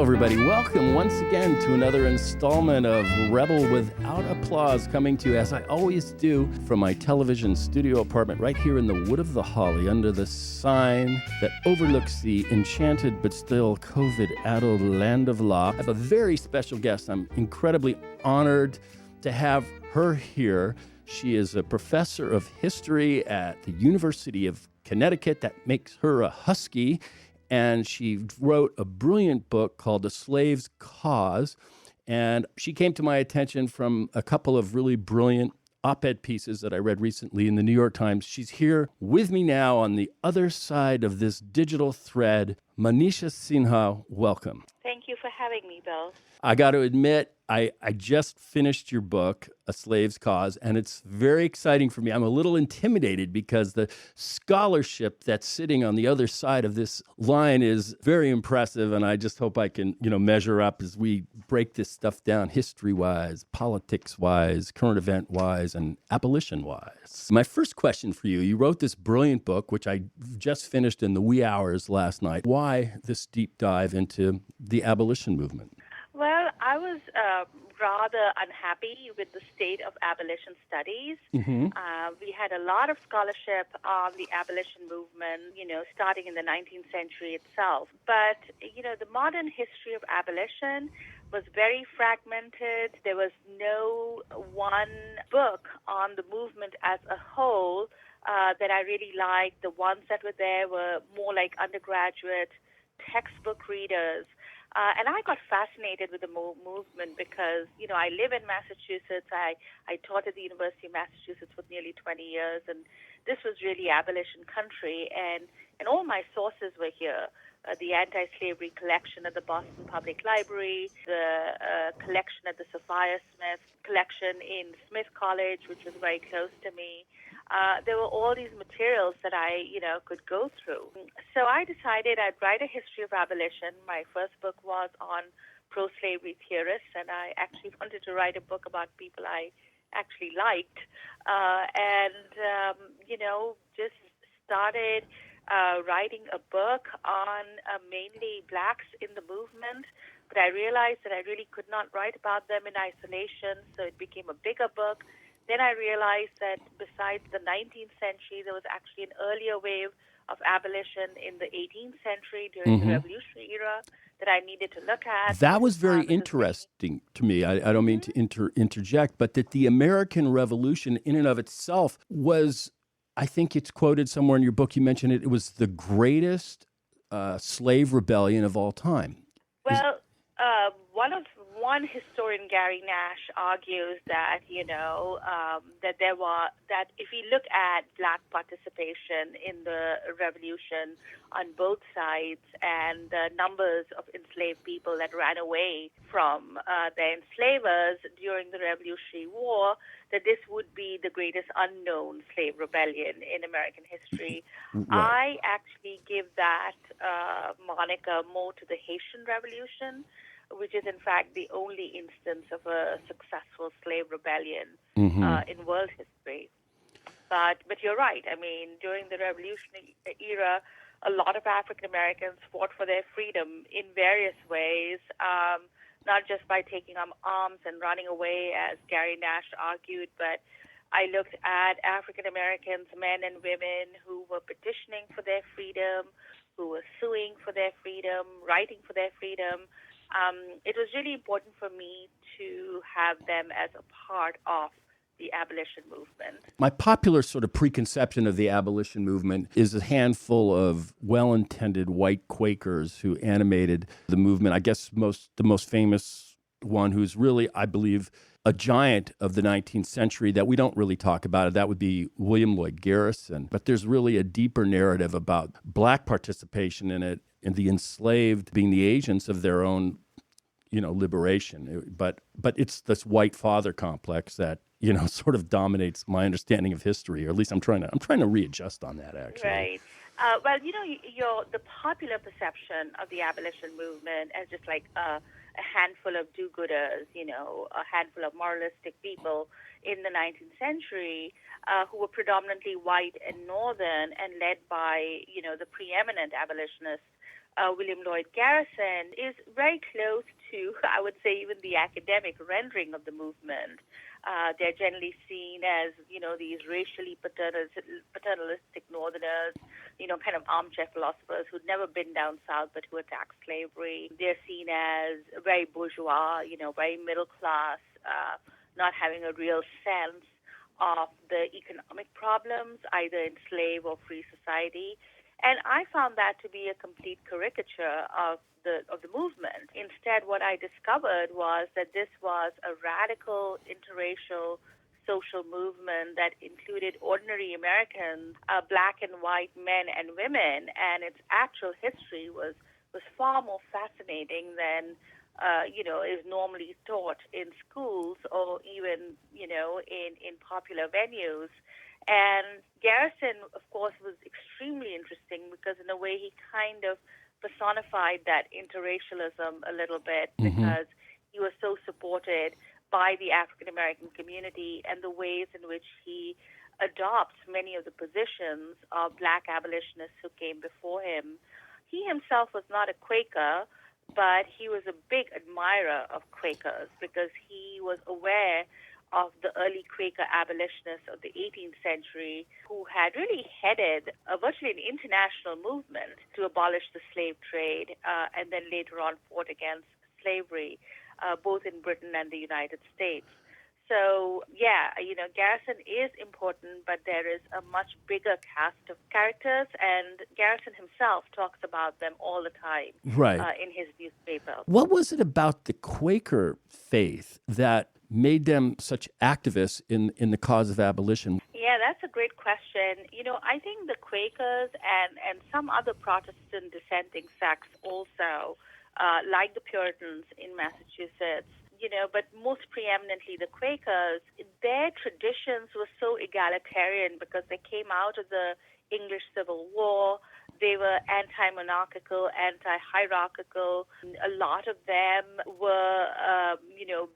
everybody. Welcome once again to another installment of Rebel Without Applause, coming to you, as I always do, from my television studio apartment right here in the Wood of the Holly, under the sign that overlooks the enchanted but still COVID-addled land of law. I have a very special guest. I'm incredibly honored to have her here. She is a professor of history at the University of Connecticut. That makes her a Husky. And she wrote a brilliant book called The Slave's Cause. And she came to my attention from a couple of really brilliant op-ed pieces that I read recently in the New York Times. She's here with me now on the other side of this digital thread. Manisha Sinha, welcome. Thank you for having me, Bill. I got to admit, I just finished your book, A Slave's Cause, and it's very exciting for me. I'm a little intimidated because the scholarship that's sitting on the other side of this line is very impressive, and I just hope I can, measure up as we break this stuff down history-wise, politics-wise, current event-wise, and abolition-wise. My first question for you, you wrote this brilliant book, which I just finished in the wee hours last night. Why this deep dive into the abolition movement? Well, I was rather unhappy with the state of abolition studies. Mm-hmm. We had a lot of scholarship on the abolition movement, starting in the 19th century itself. But, the modern history of abolition was very fragmented. There was no one book on the movement as a whole that I really liked. The ones that were there were more like undergraduate textbook readers. And I got fascinated with the movement because, I live in Massachusetts. I taught at the University of Massachusetts for nearly 20 years, and this was really abolition country. And all my sources were here. The anti-slavery collection at the Boston Public Library, the collection at the Sophia Smith collection in Smith College, which was very close to me. There were all these materials that I, could go through. So I decided I'd write a history of abolition. My first book was on pro-slavery theorists, and I actually wanted to write a book about people I actually liked. Just started writing a book on mainly blacks in the movement. But I realized that I really could not write about them in isolation, so it became a bigger book. Then I realized that besides the 19th century, there was actually an earlier wave of abolition in the 18th century during the Revolutionary era that I needed to look at. That was very interesting to me. I don't mean to interject, but that the American Revolution in and of itself was, I think it's quoted somewhere in your book, you mentioned it was the greatest slave rebellion of all time. Well, one historian, Gary Nash, argues that that if you look at black participation in the revolution on both sides and the numbers of enslaved people that ran away from their enslavers during the Revolutionary War, that this would be the greatest unknown slave rebellion in American history. Right. I actually give that moniker more to the Haitian Revolution, which is in fact the only instance of a successful slave rebellion in world history. But you're right. I mean, during the Revolutionary era, a lot of African Americans fought for their freedom in various ways, not just by taking up arms and running away, as Gary Nash argued, but I looked at African Americans, men and women, who were petitioning for their freedom, who were suing for their freedom, writing for their freedom. It was really important for me to have them as a part of the abolition movement. My popular sort of preconception of the abolition movement is a handful of well-intended white Quakers who animated the movement. I guess the most famous one, who's really, I believe, a giant of the 19th century that we don't really talk about, that would be William Lloyd Garrison. But there's really a deeper narrative about black participation in it, and the enslaved being the agents of their own, liberation. But it's this white father complex that, sort of dominates my understanding of history, or at least I'm trying to readjust on that, actually. Right. The popular perception of the abolition movement as just like a handful of do-gooders, a handful of moralistic people in the 19th century who were predominantly white and northern and led by, the preeminent abolitionists William Lloyd Garrison is very close to, I would say, even the academic rendering of the movement. They're generally seen as, these racially paternalistic Northerners, kind of armchair philosophers who'd never been down south but who attacked slavery. They're seen as very bourgeois, very middle class, not having a real sense of the economic problems, either in slave or free society. And I found that to be a complete caricature of the movement. Instead, what I discovered was that this was a radical interracial social movement that included ordinary Americans, black and white men and women, and its actual history was far more fascinating than is normally taught in schools or even in popular venues. And Garrison, of course, was extremely interesting because in a way he kind of personified that interracialism a little bit because he was so supported by the African American community and the ways in which he adopts many of the positions of black abolitionists who came before him. He himself was not a Quaker, but he was a big admirer of Quakers because he was aware of the early Quaker abolitionists of the 18th century who had really headed virtually an international movement to abolish the slave trade and then later on fought against slavery, both in Britain and the United States. So, Garrison is important, but there is a much bigger cast of characters, and Garrison himself talks about them all the time in his newspaper. What was it about the Quaker faith that made them such activists in the cause of abolition? Yeah, that's a great question. I think the Quakers and some other Protestant dissenting sects also, like the Puritans in Massachusetts, but most preeminently the Quakers, their traditions were so egalitarian because they came out of the English Civil War. They were anti-monarchical, anti-hierarchical. A lot of them were,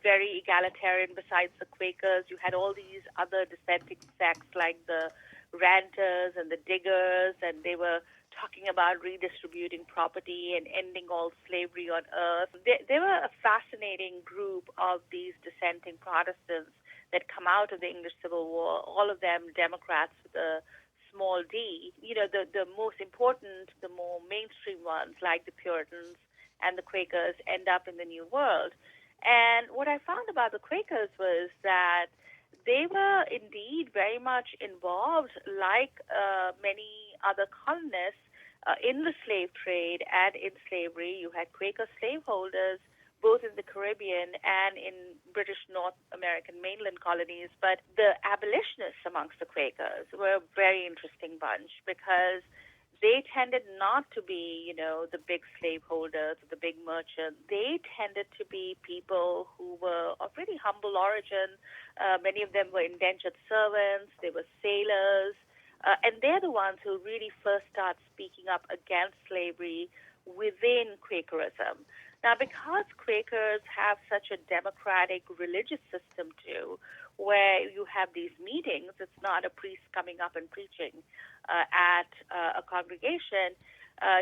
very egalitarian besides the Quakers. You had all these other dissenting sects like the Ranters and the Diggers, and they were talking about redistributing property and ending all slavery on earth. They were a fascinating group of these dissenting Protestants that come out of the English Civil War, all of them Democrats with a small d. The most important, the more mainstream ones, like the Puritans and the Quakers, end up in the New World. And what I found about the Quakers was that they were indeed very much involved, like many other colonists, in the slave trade and in slavery. You had Quaker slaveholders both in the Caribbean and in British North American mainland colonies. But the abolitionists amongst the Quakers were a very interesting bunch because they tended not to be, the big slaveholders, the big merchants. They tended to be people who were of really humble origin. Many of them were indentured servants. They were sailors. And they're the ones who really first start speaking up against slavery within Quakerism. Now, because Quakers have such a democratic religious system too, where you have these meetings, it's not a priest coming up and preaching at a congregation.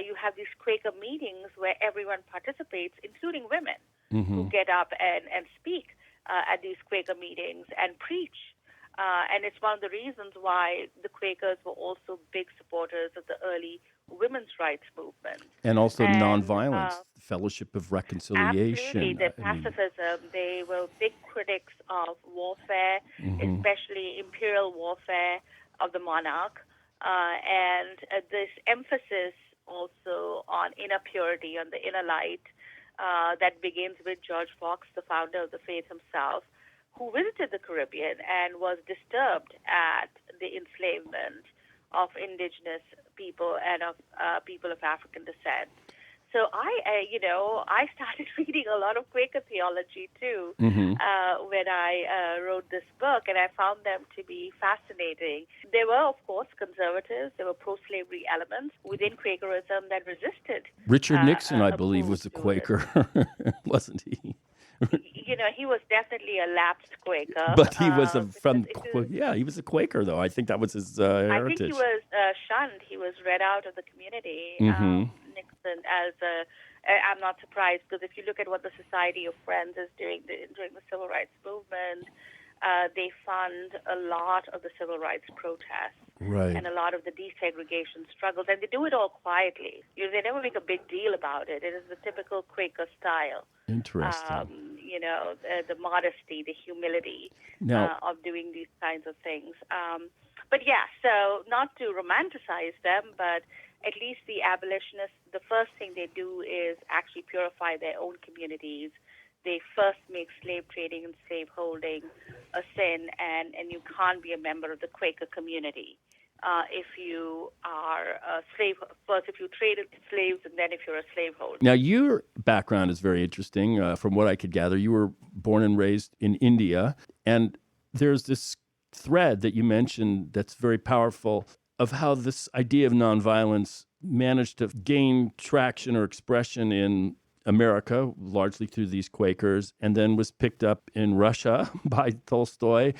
You have these Quaker meetings where everyone participates, including women, who get up and speak at these Quaker meetings and preach. And it's one of the reasons why the Quakers were also big supporters of the early women's rights movement. And also nonviolence, fellowship of reconciliation. Absolutely, the pacifism. They were big critics of warfare, especially imperial warfare of the monarch. And this emphasis also on inner purity, on the inner light, that begins with George Fox, the founder of the faith himself, who visited the Caribbean and was disturbed at the enslavement of indigenous people and of people of African descent. So I started reading a lot of Quaker theology too when I wrote this book, and I found them to be fascinating. There were, of course, conservatives. There were pro-slavery elements within Quakerism that resisted. Richard Nixon, I believe, was a Quaker, wasn't he? He was definitely a lapsed Quaker. But he was he was a Quaker, though. I think that was his heritage. I think he was shunned. He was read out of the community. Nixon. and I'm not surprised, because if you look at what the Society of Friends is doing during the Civil Rights Movement, they fund a lot of the civil rights protests. Right. And a lot of the desegregation struggles, and they do it all quietly. They never make a big deal about it. It is the typical Quaker style. Interesting. The modesty, the humility of doing these kinds of things. But yeah, so not to romanticize them, but at least the abolitionists, the first thing they do is actually purify their own communities. They first make slave trading and slave holding a sin, and you can't be a member of the Quaker community if you are a slave. First, if you traded slaves, and then if you're a slaveholder. Now, your background is very interesting. From what I could gather, you were born and raised in India, and there's this thread that you mentioned that's very powerful of how this idea of nonviolence managed to gain traction or expression in America, largely through these Quakers, and then was picked up in Russia by Tolstoy,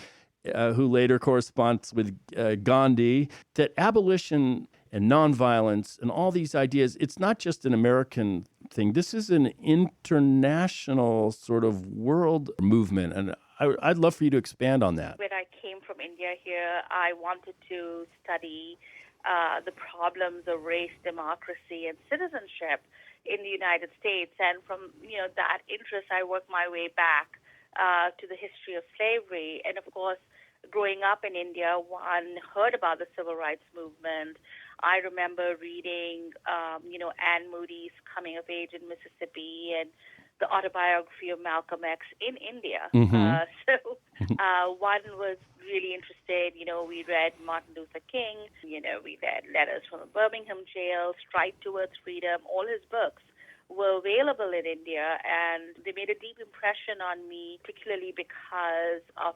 who later corresponds with Gandhi, that abolition and nonviolence and all these ideas, it's not just an American thing. This is an international sort of world movement, and I'd love for you to expand on that. When I came from India here, I wanted to study the problems of race, democracy, and citizenship in the United States. And from that interest, I worked my way back to the history of slavery. And of course, growing up in India, one heard about the civil rights movement. I remember reading, Anne Moody's Coming of Age in Mississippi and the autobiography of Malcolm X in India. Mm-hmm. So one was really interested. We read Martin Luther King. We read Letters from the Birmingham Jail, Stride Towards Freedom. All his books were available in India, and they made a deep impression on me, particularly because of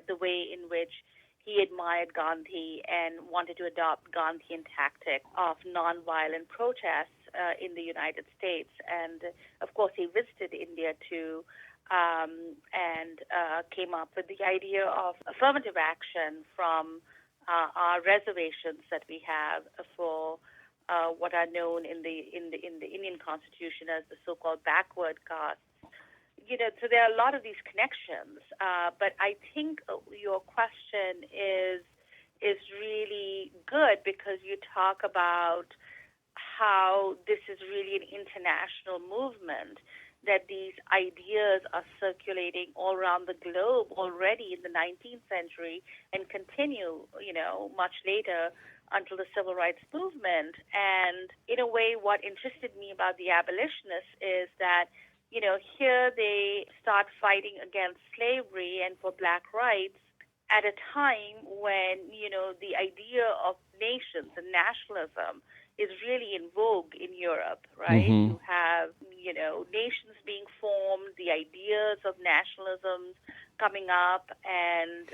the way in which he admired Gandhi and wanted to adopt Gandhian tactic of nonviolent protests in the United States. And, of course, he visited India too and came up with the idea of affirmative action from our reservations that we have for what are known in the Indian Constitution as the so-called backward castes. So there are a lot of these connections, but I think your question is really good, because you talk about how this is really an international movement, that these ideas are circulating all around the globe already in the 19th century and continue, much later until the civil rights movement. And in a way, what interested me about the abolitionists is that here they start fighting against slavery and for black rights at a time when, the idea of nations and nationalism is really in vogue in Europe, right? Mm-hmm. You have, nations being formed, the ideas of nationalism coming up, and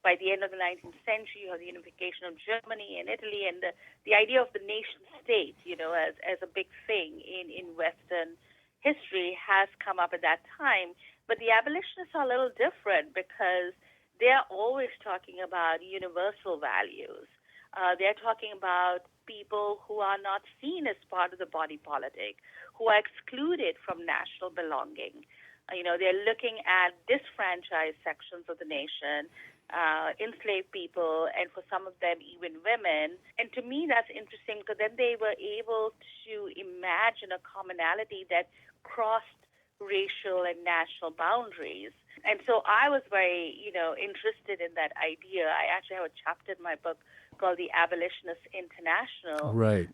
by the end of the 19th century, you have the unification of Germany and Italy, and the idea of the nation state, as a big thing in Western history has come up at that time. But the abolitionists are a little different, because they're always talking about universal values. They're talking about people who are not seen as part of the body politic, who are excluded from national belonging. They're looking at disfranchised sections of the nation, enslaved people, and for some of them, even women. And to me, that's interesting, because then they were able to imagine a commonality that crossed racial and national boundaries. And so I was very, interested in that idea. I actually have a chapter in my book called The Abolitionist International, right.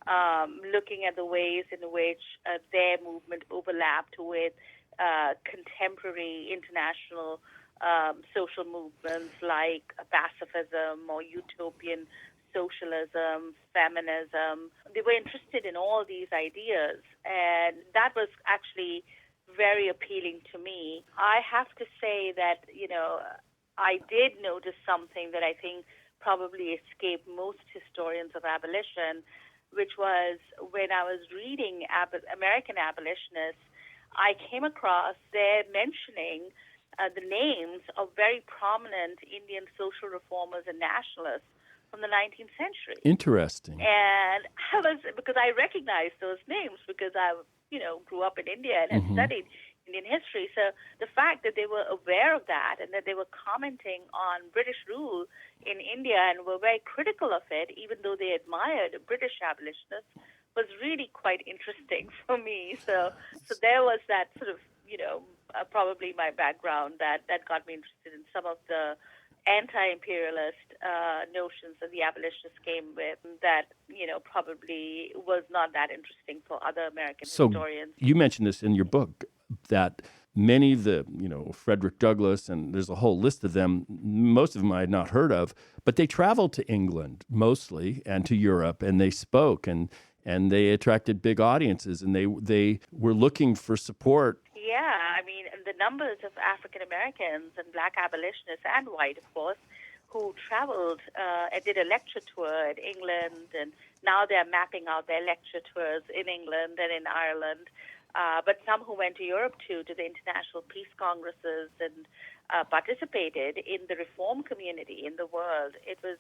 Looking at the ways in which their movement overlapped with contemporary international social movements like pacifism or utopian socialism, feminism. They were interested in all these ideas, and that was actually very appealing to me. I have to say that, I did notice something that I think probably escaped most historians of abolition, which was when I was reading American abolitionists, I came across their mentioning the names of very prominent Indian social reformers and nationalists from the 19th century. Interesting. And because I recognized those names because I, grew up in India and had studied Indian history. So the fact that they were aware of that and that they were commenting on British rule in India and were very critical of it, even though they admired British abolitionists, was really quite interesting for me. So there was that sort of, probably my background that got me interested in some of the anti-imperialist notions that the abolitionists came with that, probably was not that interesting for other American historians. You mentioned this in your book, that many of the, Frederick Douglass, and there's a whole list of them, most of them I had not heard of, but they traveled to England mostly and to Europe, and they spoke, and they attracted big audiences, and they were looking for support. Yeah, the numbers of African Americans and black abolitionists and white, of course, who traveled and did a lecture tour in England, and now they're mapping out their lecture tours in England and in Ireland. But some who went to Europe too, to the international peace congresses, and participated in the reform community in the world. It was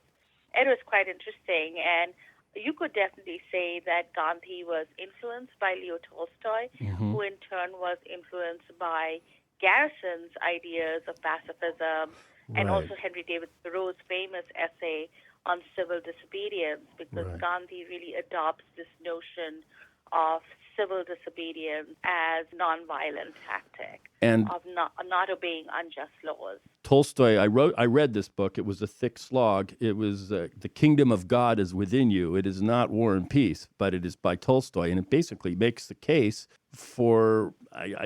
quite interesting, and you could definitely say that Gandhi was influenced by Leo Tolstoy, who in turn was influenced by Garrison's ideas of pacifism, and also Henry David Thoreau's famous essay on civil disobedience, because Gandhi really adopts this notion of civil disobedience as nonviolent tactic and of not obeying unjust laws. Tolstoy, I read this book. It was a thick slog. It was The Kingdom of God is Within You. It is not War and Peace, but it is by Tolstoy, and it basically makes the case for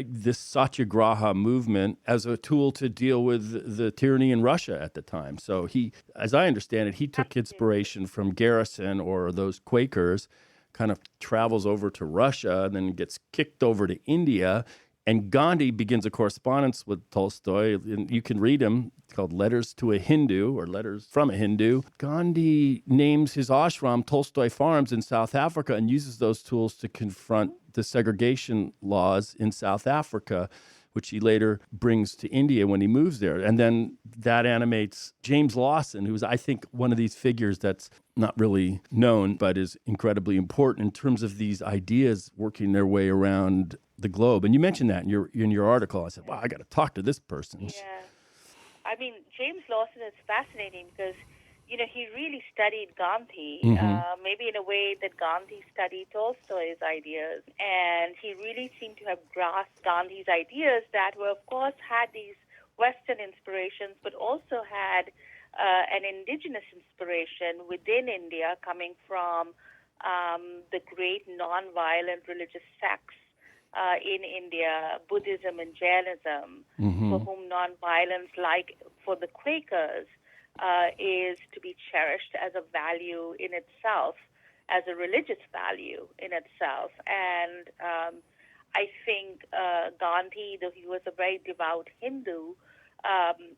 this Satyagraha movement as a tool to deal with the tyranny in Russia at the time. So he, as I understand it, he took inspiration from Garrison or those Quakers, kind of travels over to Russia, and then gets kicked over to India. And Gandhi begins a correspondence with Tolstoy, and you can read him. It's called Letters to a Hindu, or Letters from a Hindu. Gandhi names his ashram Tolstoy Farms in South Africa and uses those tools to confront the segregation laws in South Africa, which he later brings to India when he moves there. And then that animates James Lawson, who's, I think, one of these figures that's not really known, but is incredibly important in terms of these ideas working their way around the globe. And you mentioned that in your article. I said, wow, I got to talk to this person. Yeah. James Lawson is fascinating because, he really studied Gandhi, maybe in a way that Gandhi studied Tolstoy's ideas. And he really seemed to have grasped Gandhi's ideas that were, of course, had these Western inspirations, but also had an indigenous inspiration within India coming from the great nonviolent religious sects in India, Buddhism and Jainism, for whom nonviolence, like for the Quakers, is to be cherished as a value in itself, as a religious value in itself. And I think Gandhi, though he was a very devout Hindu,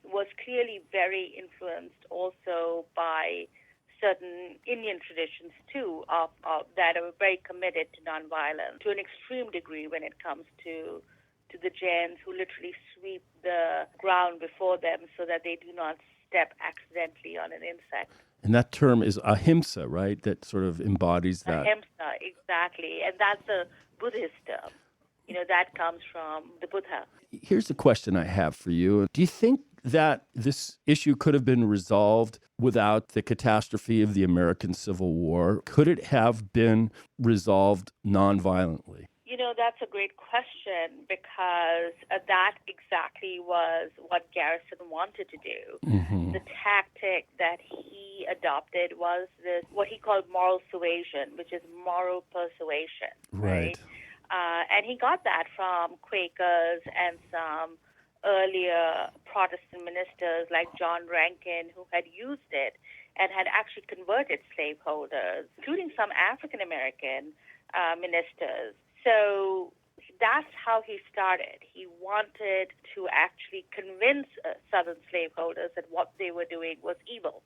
was clearly very influenced also by certain Indian traditions too, of that are very committed to nonviolence to an extreme degree when it comes to the Jains, who literally sweep the ground before them so that they do not step accidentally on an insect. And that term is ahimsa, right? That sort of embodies that. Ahimsa, exactly. And that's a Buddhist term. That comes from the Buddha. Here's the question I have for you. Do you think that this issue could have been resolved without the catastrophe of the American Civil War? Could it have been resolved nonviolently? That's a great question, because that exactly was what Garrison wanted to do. The tactic that he adopted was this, what he called moral suasion, which is moral persuasion. Right? And he got that from Quakers and some earlier Protestant ministers like John Rankin, who had used it and had actually converted slaveholders, including some African American ministers. So that's how he started. He wanted to actually convince Southern slaveholders that what they were doing was evil,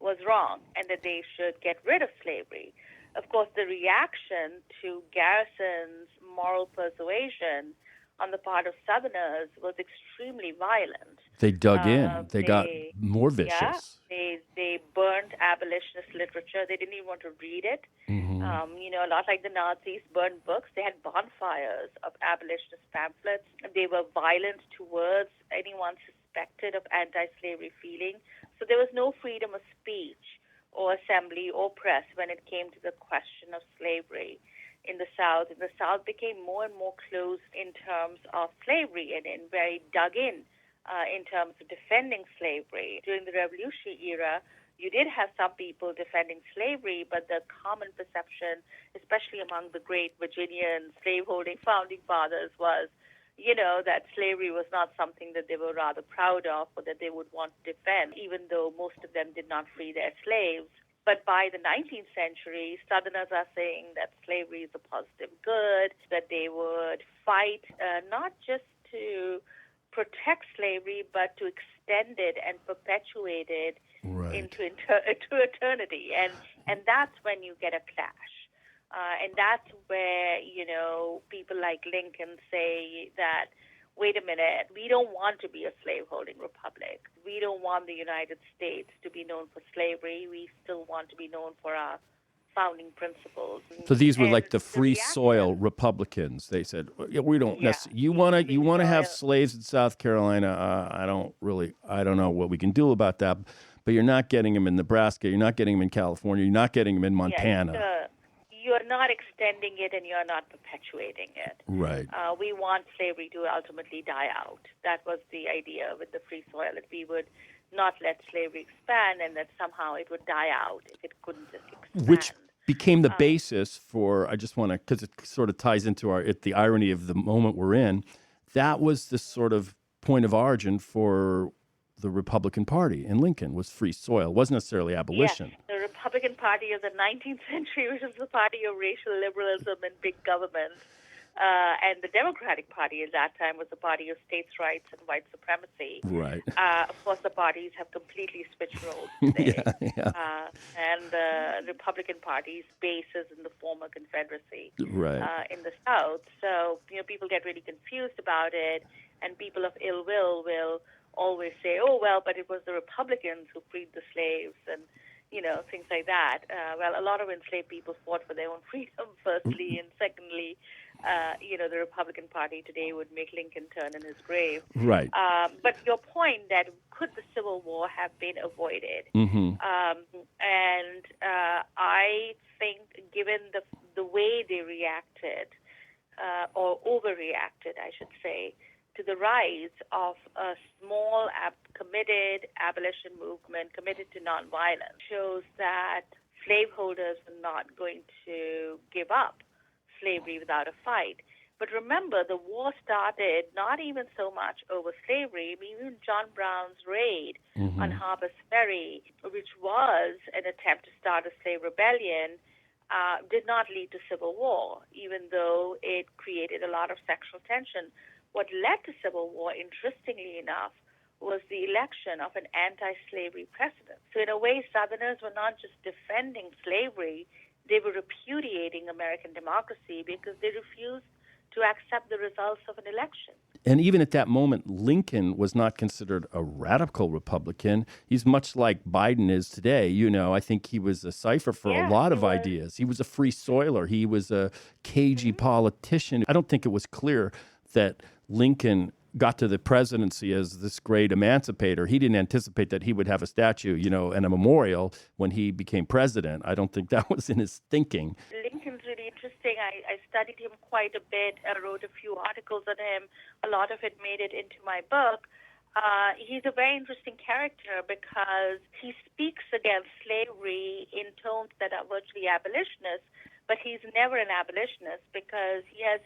was wrong, and that they should get rid of slavery. Of course, the reaction to Garrison's moral persuasion on the part of Southerners was extremely violent. They dug in. They got more Yeah, vicious. they burned abolitionist literature. They didn't even want to read it. Mm-hmm. A lot like the Nazis burned books. They had bonfires of abolitionist pamphlets. They were violent towards anyone suspected of anti-slavery feeling. So there was no freedom of speech or assembly or press when it came to the question of slavery in the South. And the South became more and more closed in terms of slavery and very dug in terms of defending slavery. During the Revolutionary era, you did have some people defending slavery, but the common perception, especially among the great Virginian slaveholding founding fathers, was, that slavery was not something that they were rather proud of or that they would want to defend, even though most of them did not free their slaves. But by the 19th century, Southerners are saying that slavery is a positive good, that they would fight not just to protect slavery, but to extend it and perpetuate it into eternity. And that's when you get a clash. And that's where, people like Lincoln say that, wait a minute, we don't want to be a slaveholding republic. We don't want the United States to be known for slavery. We still want to be known for our founding principles. So these were like the free soil Republicans. They said, we don't necessarily, you want to have slaves in South Carolina. I don't know what we can do about that. But you're not getting them in Nebraska. You're not getting them in California. You're not getting them in Montana. You're not extending it and you're not perpetuating it. Right. We want slavery to ultimately die out. That was the idea with the free soil, that we would not let slavery expand and that somehow it would die out if it couldn't just expand. Which became the basis for, I just want to, because it sort of ties into the irony of the moment we're in, that was the sort of point of origin for the Republican Party in Lincoln, was free soil. It wasn't necessarily abolition. Yes, the Republican Party of the 19th century, which was the party of racial liberalism and big government. And the Democratic Party at that time was the party of states' rights and white supremacy. Right. Of course, the parties have completely switched roles today. And the Republican Party's base is in the former Confederacy in the South. So, people get really confused about it, and people of ill will always say, oh, well, but it was the Republicans who freed the slaves and, things like that. Well, a lot of enslaved people fought for their own freedom, firstly, and secondly, the Republican Party today would make Lincoln turn in his grave. Right. But your point that could the Civil War have been avoided? Mm-hmm. I think given the way they reacted, or overreacted, I should say, to the rise of a small, committed abolition movement, committed to nonviolence, shows that slaveholders are not going to give up slavery without a fight. But remember, the war started not even so much over slavery. I mean, even John Brown's raid on Harper's Ferry, which was an attempt to start a slave rebellion, did not lead to civil war, even though it created a lot of sexual tension. What led to civil war, interestingly enough, was the election of an anti-slavery president. So in a way, Southerners were not just defending slavery, they were repudiating American democracy because they refused to accept the results of an election. And even at that moment, Lincoln was not considered a radical Republican. He's much like Biden is today. I think he was a cipher for a lot of ideas. He was a free soiler. He was a cagey politician. I don't think it was clear that Lincoln got to the presidency as this great emancipator. He didn't anticipate that he would have a statue, and a memorial when he became president. I don't think that was in his thinking. Lincoln's really interesting. I studied him quite a bit. I wrote a few articles on him. A lot of it made it into my book. He's a very interesting character because he speaks against slavery in tones that are virtually abolitionist, but he's never an abolitionist because he has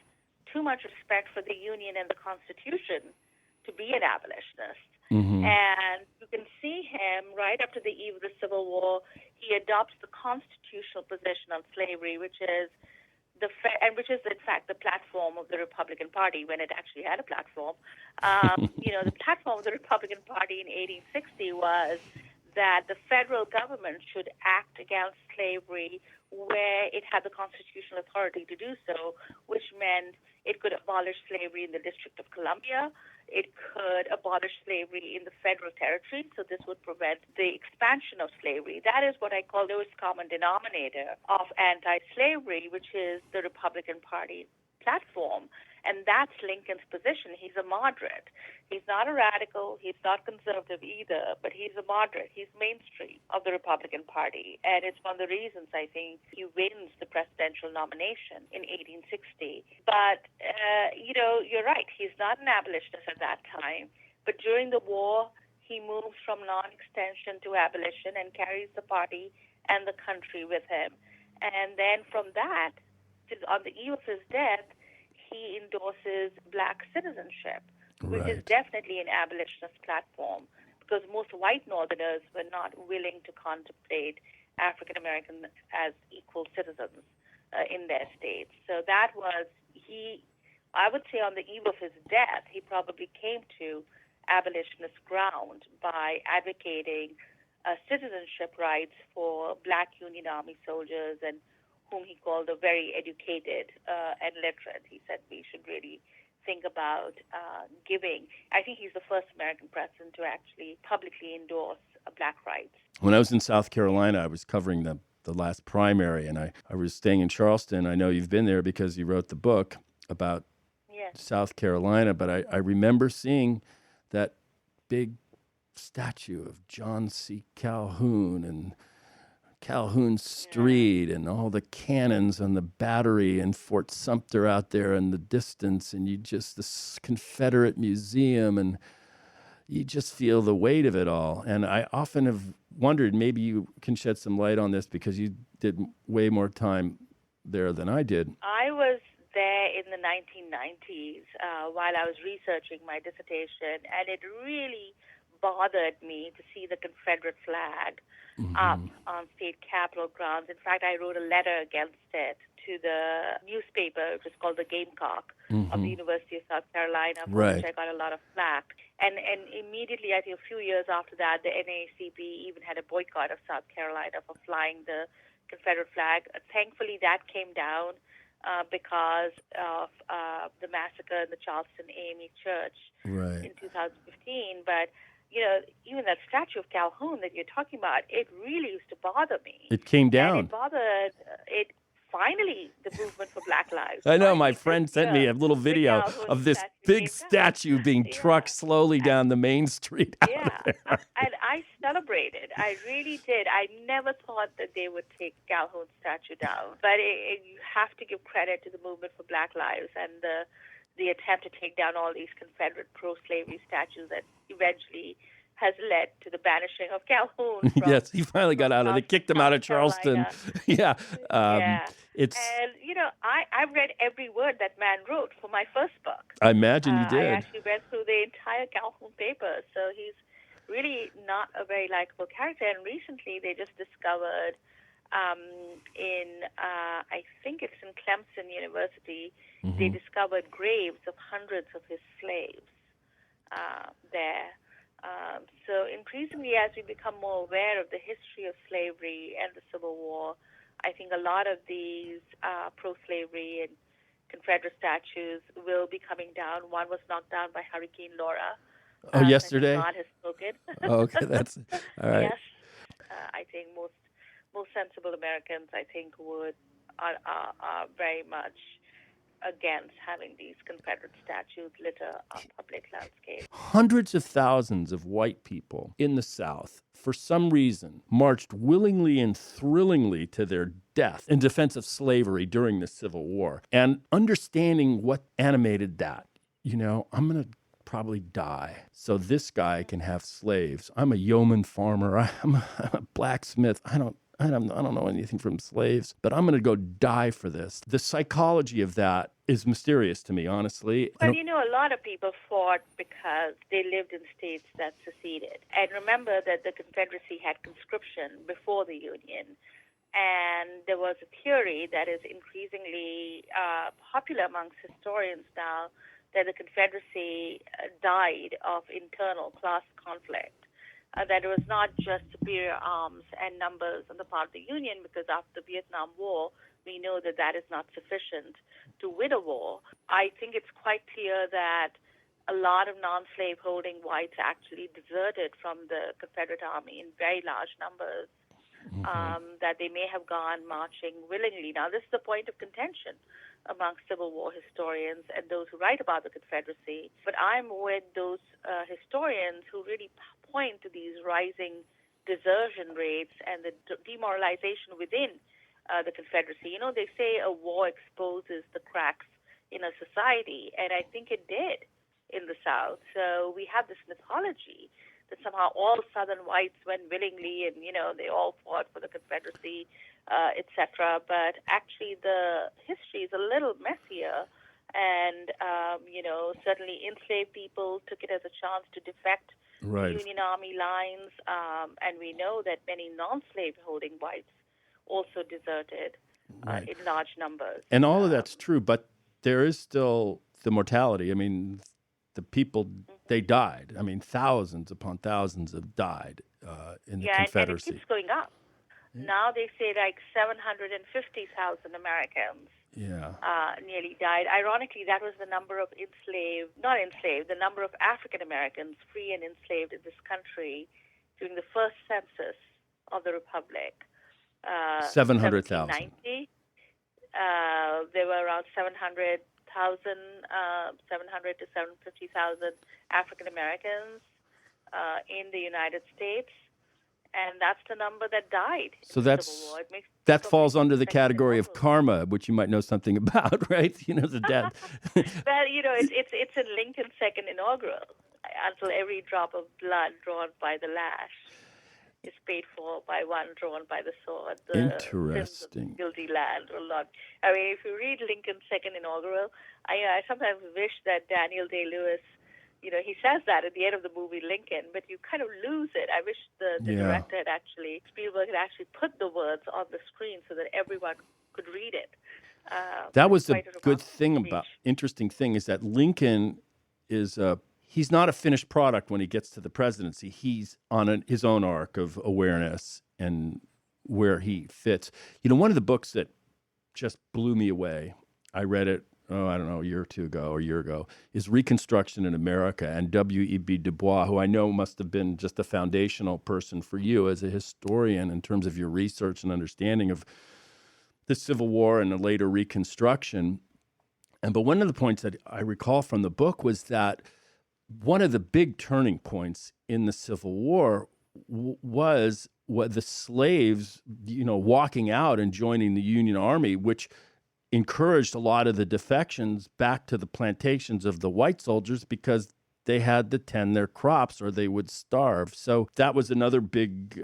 too much respect for the Union and the Constitution to be an abolitionist. Mm-hmm. And you can see him right up to the eve of the Civil War. He adopts the constitutional position on slavery, which is in fact the platform of the Republican Party when it actually had a platform. The platform of the Republican Party in 1860 was that the federal government should act against slavery where it had the constitutional authority to do so, which meant It could abolish slavery in the District of Columbia. It could abolish slavery in the federal territory, so this would prevent the expansion of slavery. That is what I call the lowest common denominator of anti-slavery, which is the Republican Party platform. And that's Lincoln's position. He's a moderate. He's not a radical. He's not conservative either, but he's a moderate. He's mainstream of the Republican Party. And it's one of the reasons I think he wins the presidential nomination in 1860. But, you're right. He's not an abolitionist at that time. But during the war, he moves from non-extension to abolition and carries the party and the country with him. And then from that, on the eve of his death, he endorses black citizenship, which is definitely an abolitionist platform, because most white Northerners were not willing to contemplate African Americans as equal citizens in their states. So that was I would say on the eve of his death, he probably came to abolitionist ground by advocating citizenship rights for black Union Army soldiers and whom he called the very educated and literate. He said we should really think about giving. I think he's the first American president to actually publicly endorse black rights. When I was in South Carolina, I was covering the last primary, and I was staying in Charleston. I know you've been there because you wrote the book about South Carolina, but I remember seeing that big statue of John C. Calhoun and Calhoun Street and all the cannons on the battery and Fort Sumter out there in the distance, and this Confederate museum, and you just feel the weight of it all. And I often have wondered, maybe you can shed some light on this because you did way more time there than I did. I was there in the 1990s while I was researching my dissertation, and it really bothered me to see the Confederate flag up on state capitol grounds. In fact, I wrote a letter against it to the newspaper, which is called the Gamecock of the University of South Carolina, for which I got a lot of flack. And immediately, I think a few years after that, the NAACP even had a boycott of South Carolina for flying the Confederate flag. Thankfully, that came down because of the massacre in the Charleston AME Church in 2015. But even that statue of Calhoun that you're talking about, it really used to bother me. It came down. And it bothered finally, the movement for Black Lives. I know, my friend sent me a little video of this big statue being trucked slowly down the main street. And I celebrated. I really did. I never thought that they would take Calhoun's statue down. But you have to give credit to the movement for Black Lives and the attempt to take down all these Confederate pro-slavery statues that eventually has led to the banishing of Calhoun. Yes, he finally got out of it. They kicked him out of Charleston. It's. And, I read every word that man wrote for my first book. I imagine you did. I actually read through the entire Calhoun papers. So he's really not a very likable character. And recently they just discovered I think it's in Clemson University, they discovered graves of hundreds of his slaves there. So increasingly, as we become more aware of the history of slavery and the Civil War, I think a lot of these pro-slavery and Confederate statues will be coming down. One was knocked down by Hurricane Laura. Yesterday? God has spoken. Okay, that's all right. Yes. I think most sensible Americans, I think, are very much against having these Confederate statues litter our public landscape. Hundreds of thousands of white people in the South, for some reason, marched willingly and thrillingly to their death in defense of slavery during the Civil War. And understanding what animated that, I'm going to probably die so this guy can have slaves. I'm a yeoman farmer. I'm a blacksmith. I don't know anything from slaves, but I'm going to go die for this. The psychology of that is mysterious to me, honestly. Well, a lot of people fought because they lived in states that seceded. And remember that the Confederacy had conscription before the Union. And there was a theory that is increasingly popular amongst historians now that the Confederacy died of internal class conflict. that it was not just superior arms and numbers on the part of the Union, because after the Vietnam War, we know that that is not sufficient to win a war. I think it's quite clear that a lot of non-slave holding whites actually deserted from the Confederate Army in very large numbers, that they may have gone marching willingly. Now, this is the point of contention among Civil War historians and those who write about the Confederacy. But I'm with those historians who really point to these rising desertion rates and the demoralization within the Confederacy. You know, they say a war exposes the cracks in a society, and I think it did in the South. So we have this mythology that somehow all Southern whites went willingly and, you know, they all fought for the Confederacy, etc. But actually the history is a little messier. And, you know, certainly enslaved people took it as a chance to defect Right. Union Army lines. And we know that many non-slave holding whites also deserted in large numbers. And all of that's true, but there is still the mortality. I mean, the people, they died. I mean, thousands upon thousands have died in the Confederacy. And it keeps going up. Yeah. Now they say like 750,000 Americans nearly died. Ironically, that was the number of the number of African Americans, free and enslaved in this country during the first census of the Republic. 700,000. There were around 700 to 750,000 African Americans in the United States, and that's the number that died. So that falls under the category of karma, which you might know something about, right? You know, the death. Well, you know, it's in Lincoln's second inaugural. Until every drop of blood drawn by the lash is paid for by one drawn by the sword. The Interesting. Guilty land or not. I mean, if you read Lincoln's second inaugural, I sometimes wish that Daniel Day-Lewis, you know, he says that at the end of the movie Lincoln, but you kind of lose it. I wish the director had Spielberg had actually put the words on the screen so that everyone could read it. That was the good thing interesting thing is that Lincoln is he's not a finished product when he gets to the presidency. He's on his own arc of awareness and where he fits. You know, one of the books that just blew me away, I read it, I don't know, a year ago, is Reconstruction in America. And W.E.B. Du Bois, who I know must have been just a foundational person for you as a historian in terms of your research and understanding of the Civil War and the later Reconstruction. But one of the points that I recall from the book was that one of the big turning points in the Civil War was what the slaves, you know, walking out and joining the Union Army, which encouraged a lot of the defections back to the plantations of the white soldiers because they had to tend their crops or they would starve. So that was another big,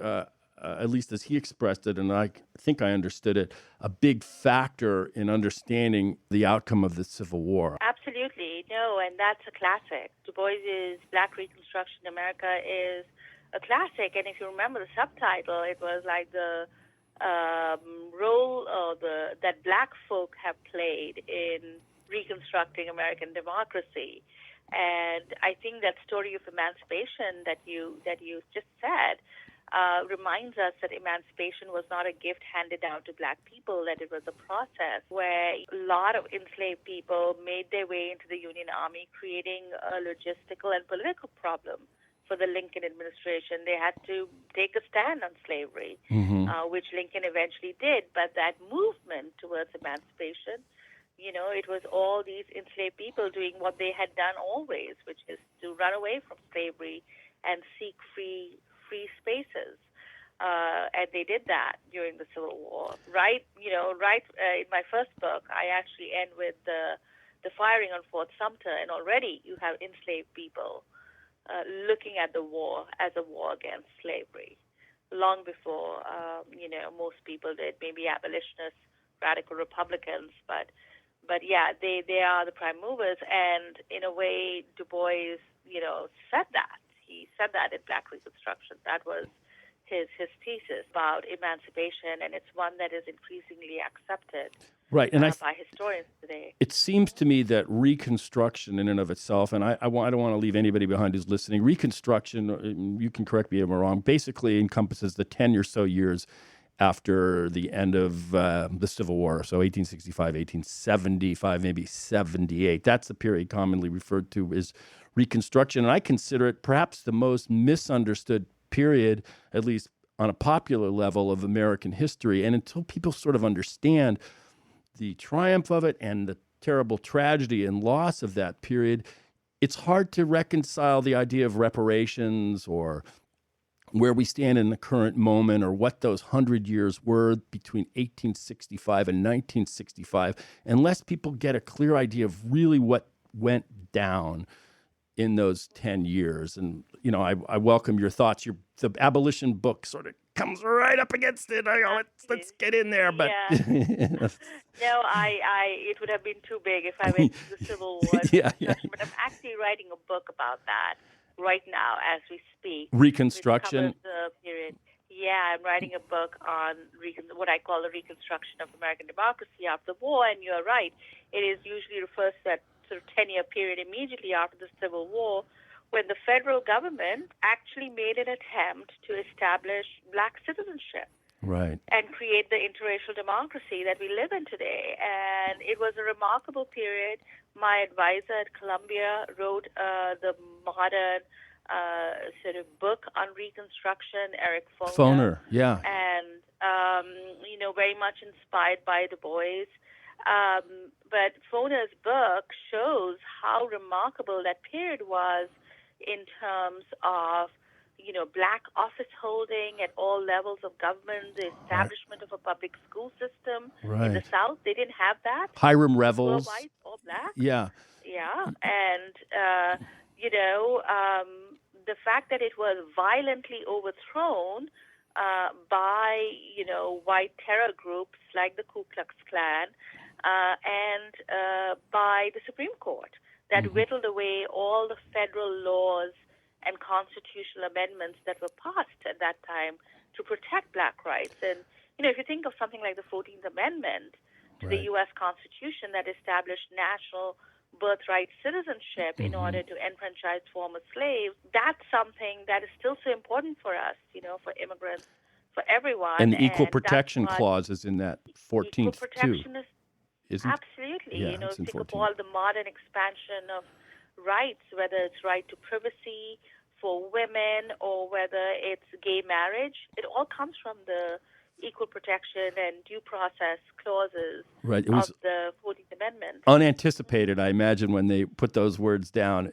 at least as he expressed it, and I think I understood it, a big factor in understanding the outcome of the Civil War. Absolutely. No, and that's a classic. Du Bois's Black Reconstruction in America is a classic, and if you remember the subtitle, it was like the role that black folk have played in reconstructing American democracy. And I think that story of emancipation that you just said reminds us that emancipation was not a gift handed down to black people, that it was a process where a lot of enslaved people made their way into the Union Army, creating a logistical and political problem for the Lincoln administration. They had to take a stand on slavery, which Lincoln eventually did. But that movement towards emancipation, you know, it was all these enslaved people doing what they had done always, which is to run away from slavery and seek free spaces. And they did that during the Civil War. In my first book, I actually end with the firing on Fort Sumter, and already you have enslaved people looking at the war as a war against slavery, long before most people did. Maybe abolitionists, radical Republicans, but yeah, they are the prime movers. And in a way, Du Bois, said that. He said that in Black Reconstruction. That was his thesis about emancipation, and it's one that is increasingly accepted Right, and by historians today. it seems to me that Reconstruction in and of itself, and I don't want to leave anybody behind who's listening, Reconstruction, you can correct me if I'm wrong, basically encompasses the 10 or so years after the end of the Civil War, so 1865, 1875, maybe 78. That's the period commonly referred to as Reconstruction, and I consider it perhaps the most misunderstood period, at least on a popular level, of American history. And until people sort of understand the triumph of it and the terrible tragedy and loss of that period, it's hard to reconcile the idea of reparations or where we stand in the current moment or what those 100 years were between 1865 and 1965, unless people get a clear idea of really what went down in those 10 years. And, you know, I welcome your thoughts. The abolition book sort of comes right up against it. Let's get in there. But No, it would have been too big if I went to the Civil War. Yeah. But I'm actually writing a book about that right now as we speak. Reconstruction. Which covers the period. Yeah, I'm writing a book on what I call the Reconstruction of American Democracy after the war. And you're right. It is usually refers to that sort of 10-year period immediately after the Civil War, when the federal government actually made an attempt to establish black citizenship. Right. And create the interracial democracy that we live in today. And it was a remarkable period. My advisor at Columbia wrote the modern sort of book on Reconstruction, Eric Foner. Yeah. And, very much inspired by Du Bois. But Foner's book shows how remarkable that period was in terms of black office holding at all levels of government, the establishment of a public school system. Right. In the South, they didn't have that. Hiram Revels. Were white or black. Yeah. Yeah. And, the fact that it was violently overthrown by, white terror groups like the Ku Klux Klan and by the Supreme Court that whittled away all the federal laws and constitutional amendments that were passed at that time to protect black rights. And, if you think of something like the 14th Amendment to the U.S. Constitution that established national birthright citizenship in order to enfranchise former slaves, that's something that is still so important for us, for immigrants, for everyone. And the Equal Protection Clause is in that 14th, equal protection too. Absolutely. Yeah, it's in think 14. of all the modern expansion of rights, whether it's right to privacy for women or whether it's gay marriage. It all comes from the equal protection and due process clauses of the 14th Amendment. Unanticipated, I imagine, when they put those words down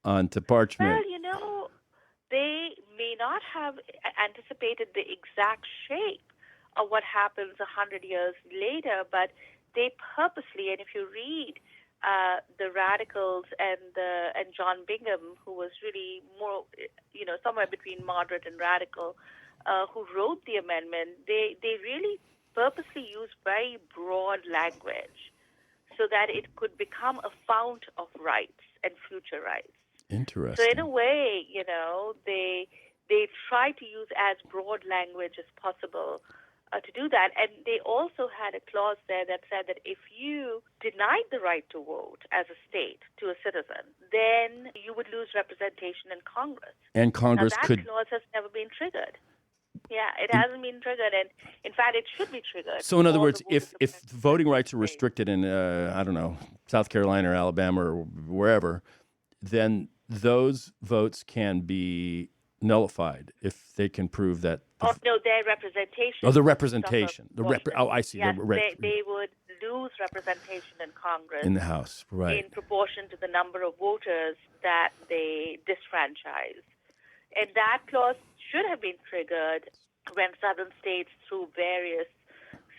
onto parchment. Well, they may not have anticipated the exact shape of what happens 100 years later, but they purposely, and if you read the radicals and John Bingham, who was really more, somewhere between moderate and radical, who wrote the amendment, they really purposely used very broad language so that it could become a fount of rights and future rights. Interesting. So in a way, they try to use as broad language as possible to do that. And they also had a clause there that said that if you denied the right to vote as a state to a citizen, then you would lose representation in Congress. And Congress now, that clause has never been triggered. Yeah, it hasn't been triggered, and in fact, it should be triggered. So, in other words, if voting rights are restricted in, South Carolina or Alabama or wherever, then those votes can be nullified if they can prove that. Their representation. Oh, the representation. I see. Yes, they would lose representation in Congress. In the House, right. In proportion to the number of voters that they disfranchise. And that clause should have been triggered when southern states, through various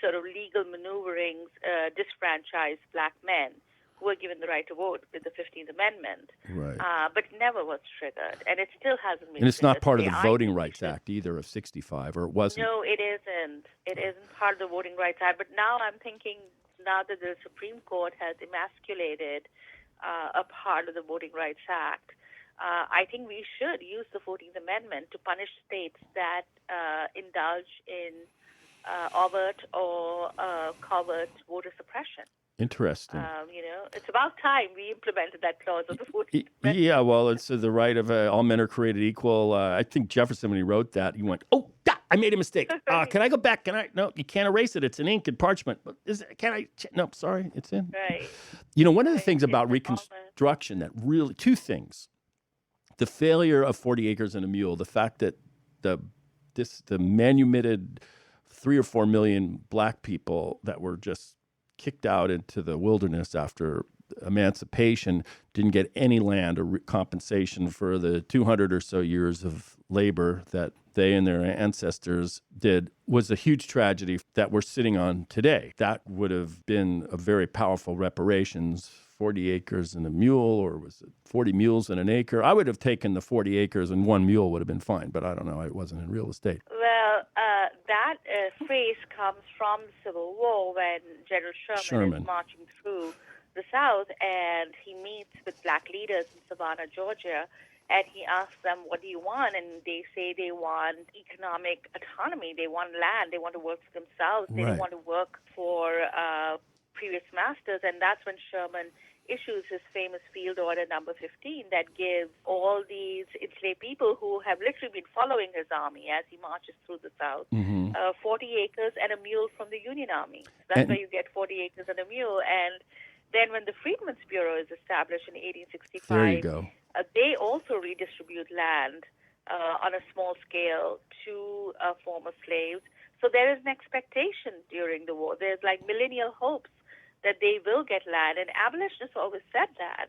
sort of legal maneuverings, disfranchised black men who were given the right to vote with the 15th Amendment. Right. But it never was triggered, and it still hasn't been And it's triggered. not part of the Voting Rights Act either of 65, or it wasn't? No, it isn't. It isn't part of the Voting Rights Act. But now I'm thinking, now that the Supreme Court has emasculated a part of the Voting Rights Act, I think we should use the 14th Amendment to punish states that indulge in overt or covert voter suppression. Interesting. It's about time we implemented that clause of the 14th Amendment. Yeah, well, it's the right of all men are created equal. I think Jefferson, when he wrote that, he went, "Oh, God, I made a mistake. Can I go back? Can I? No, you can't erase it. It's in ink and parchment. But can I? No, sorry, it's in." Right. One of the things about Reconstruction that really, two things: the failure of 40 Acres and a Mule, the fact that the manumitted 3 or 4 million black people that were just kicked out into the wilderness after emancipation didn't get any land or compensation for the 200 or so years of labor that they and their ancestors did was a huge tragedy that we're sitting on today. That would have been a very powerful reparations. 40 acres and a mule, or was it 40 mules and an acre? I would have taken the 40 acres and one mule would have been fine, but I don't know. It wasn't in real estate. Well, that phrase comes from the Civil War when General Sherman is marching through the South, and he meets with black leaders in Savannah, Georgia, and he asks them, "What do you want?" And they say they want economic autonomy. They want land. They want to work for themselves. They don't want to work for previous masters. And that's when Sherman issues his famous Field Order number 15 that gives all these enslaved people who have literally been following his army as he marches through the South, 40 acres and a mule from the Union Army. That's where you get 40 acres and a mule. And then when the Freedmen's Bureau is established in 1865, there you go. They also redistribute land on a small scale to former slaves. So there is an expectation during the war. There's like millennial hopes that they will get land. And abolitionists always said that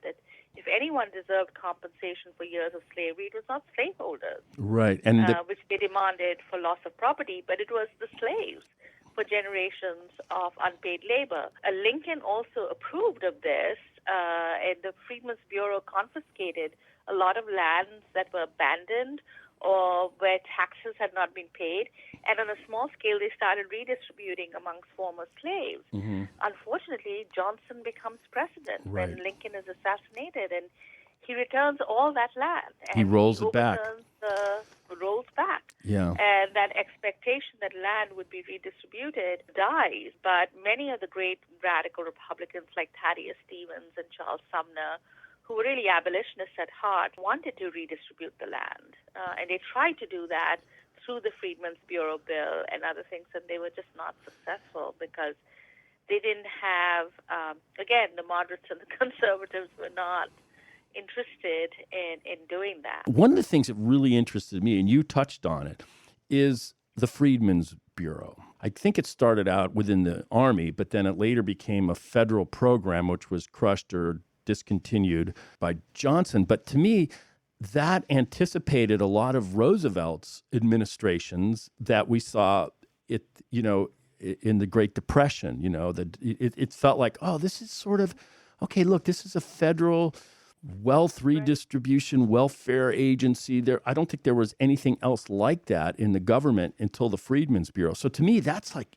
if anyone deserved compensation for years of slavery, it was not slaveholders, right? And which they demanded for loss of property, but it was the slaves for generations of unpaid labor. Lincoln also approved of this, and the Freedmen's Bureau confiscated a lot of lands that were abandoned or where taxes had not been paid. And on a small scale, they started redistributing amongst former slaves. Unfortunately, Johnson becomes president when Lincoln is assassinated, and he returns all that land. And he rolls it back. Rolls back. Yeah. And that expectation that land would be redistributed dies. But many of the great radical Republicans like Thaddeus Stevens and Charles Sumner, who were really abolitionists at heart, wanted to redistribute the land. And they tried to do that through the Freedmen's Bureau bill and other things, and they were just not successful because they didn't have, again, the moderates and the conservatives were not interested in doing that. One of the things that really interested me, and you touched on it, is the Freedmen's Bureau. I think it started out within the Army, but then it later became a federal program, which was crushed or discontinued by Johnson. But to me, that anticipated a lot of Roosevelt's administrations that we saw it, in the Great Depression. That it felt like, oh, this is sort of, okay, look, this is a federal wealth redistribution welfare agency. I don't think there was anything else like that in the government until the Freedmen's Bureau. So to me, that's like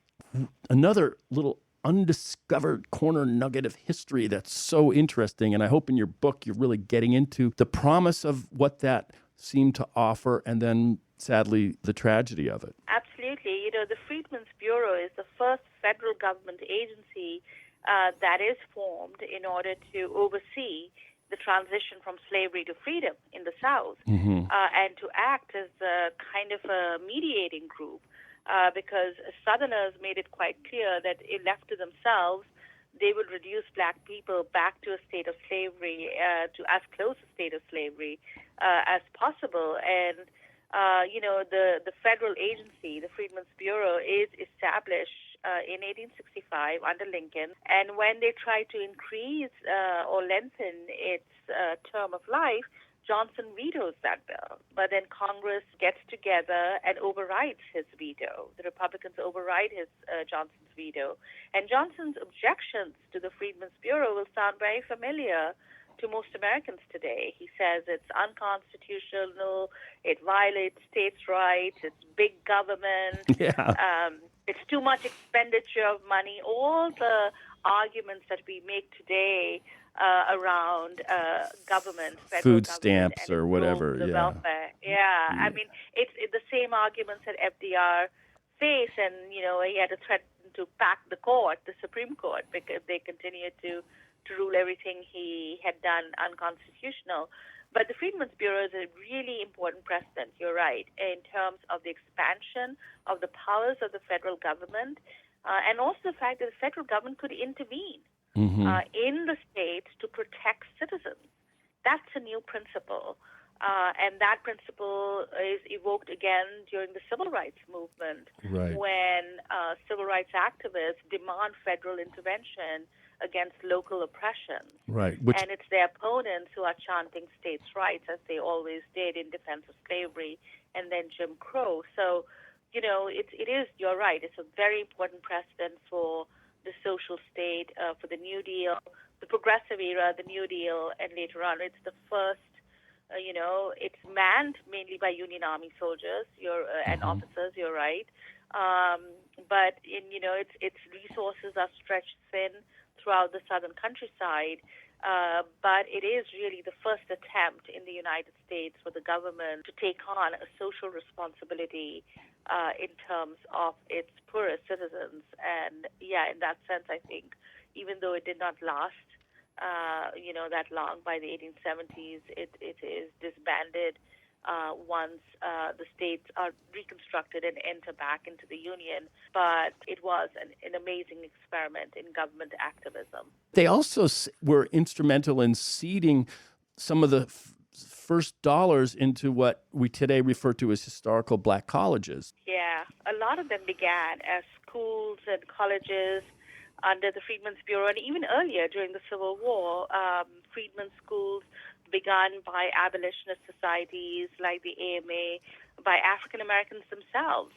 another little undiscovered corner nugget of history that's so interesting. And I hope in your book you're really getting into the promise of what that seemed to offer and then, sadly, the tragedy of it. Absolutely. The Freedmen's Bureau is the first federal government agency that is formed in order to oversee the transition from slavery to freedom in the South, and to act as a kind of a mediating group. Because Southerners made it quite clear that if left to themselves, they would reduce black people back to a state of slavery, to as close a state of slavery as possible. And, the federal agency, the Freedmen's Bureau, is established in 1865 under Lincoln. And when they tried to increase or lengthen its term of life, Johnson vetoes that bill, but then Congress gets together and overrides his veto. The Republicans override Johnson's veto. And Johnson's objections to the Freedmen's Bureau will sound very familiar to most Americans today. He says it's unconstitutional, it violates states' rights, it's big government, it's too much expenditure of money, all the arguments that we make today around government, federal food government, stamps or whatever, welfare. I mean, it's the same arguments that FDR space, and he had to threaten to pack the court, the Supreme Court, because they continued to rule everything he had done unconstitutional. But the Freedmen's Bureau is a really important precedent, you're right, in terms of the expansion of the powers of the federal government, and also the fact that the federal government could intervene in the states to protect citizens. That's a new principle. And that principle is evoked again during the civil rights movement, when civil rights activists demand federal intervention against local oppression. Right. And it's their opponents who are chanting states' rights, as they always did in defense of slavery and then Jim Crow. So, it is, you're right, it's a very important precedent for the social state, for the New Deal, the progressive era, the New Deal, and later on. It's the first, it's manned mainly by Union Army soldiers and officers, you're right. But, its resources are stretched thin throughout the southern countryside. But it is really the first attempt in the United States for the government to take on a social responsibility in terms of its poorest citizens. And in that sense, I think, even though it did not last, that long, by the 1870s, it is disbanded once the states are reconstructed and enter back into the Union. But it was an amazing experiment in government activism. They also were instrumental in seeding some of the first dollars into what we today refer to as historical black colleges. Yeah, a lot of them began as schools and colleges under the Freedmen's Bureau, and even earlier during the Civil War, freedmen's schools begun by abolitionist societies like the AMA, by African Americans themselves,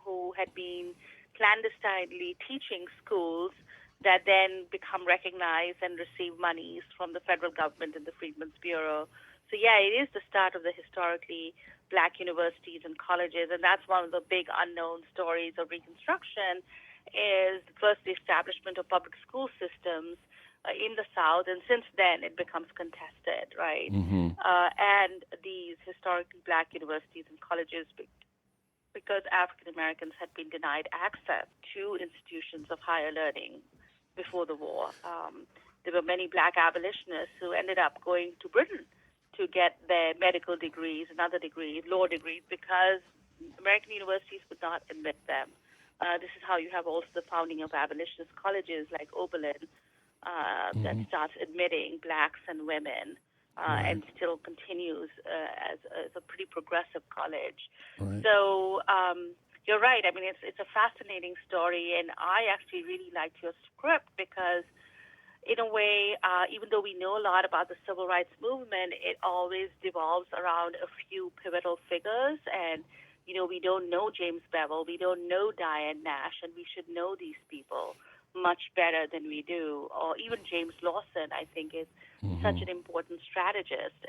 who had been clandestinely teaching schools that then become recognized and receive monies from the federal government and the Freedmen's Bureau. So it is the start of the historically black universities and colleges, and that's one of the big unknown stories of Reconstruction, is first the establishment of public school systems in the South, and since then it becomes contested, right? And these historically black universities and colleges, because African Americans had been denied access to institutions of higher learning before the war. There were many black abolitionists who ended up going to Britain to get their medical degrees and other degrees, law degrees, because American universities would not admit them. This is how you have also the founding of abolitionist colleges like Oberlin that starts admitting blacks and women and still continues as a pretty progressive college. Right. So you're right. I mean, it's a fascinating story, and I actually really liked your script because, in a way, even though we know a lot about the civil rights movement, it always devolves around a few pivotal figures. And we don't know James Bevel, we don't know Diane Nash, and we should know these people much better than we do. Or even James Lawson, I think, is such an important strategist.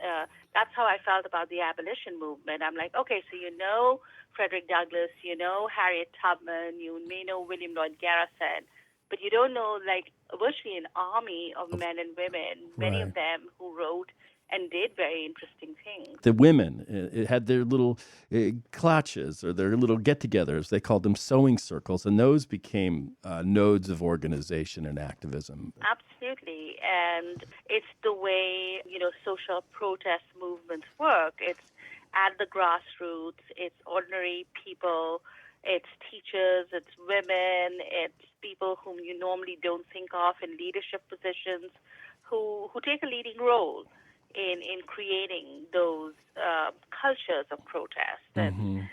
That's how I felt about the abolition movement. I'm like, okay, so Frederick Douglass, Harriet Tubman, you may know William Lloyd Garrison, but you don't know, virtually an army of men and women, many of them who wrote and did very interesting things. The women it had their little clutches or their little get-togethers. They called them sewing circles, and those became nodes of organization and activism. Absolutely, and it's the way, social protest movements work. It's at the grassroots, it's ordinary people, it's teachers, it's women, it's people whom you normally don't think of in leadership positions who take a leading role in creating those cultures of protest. And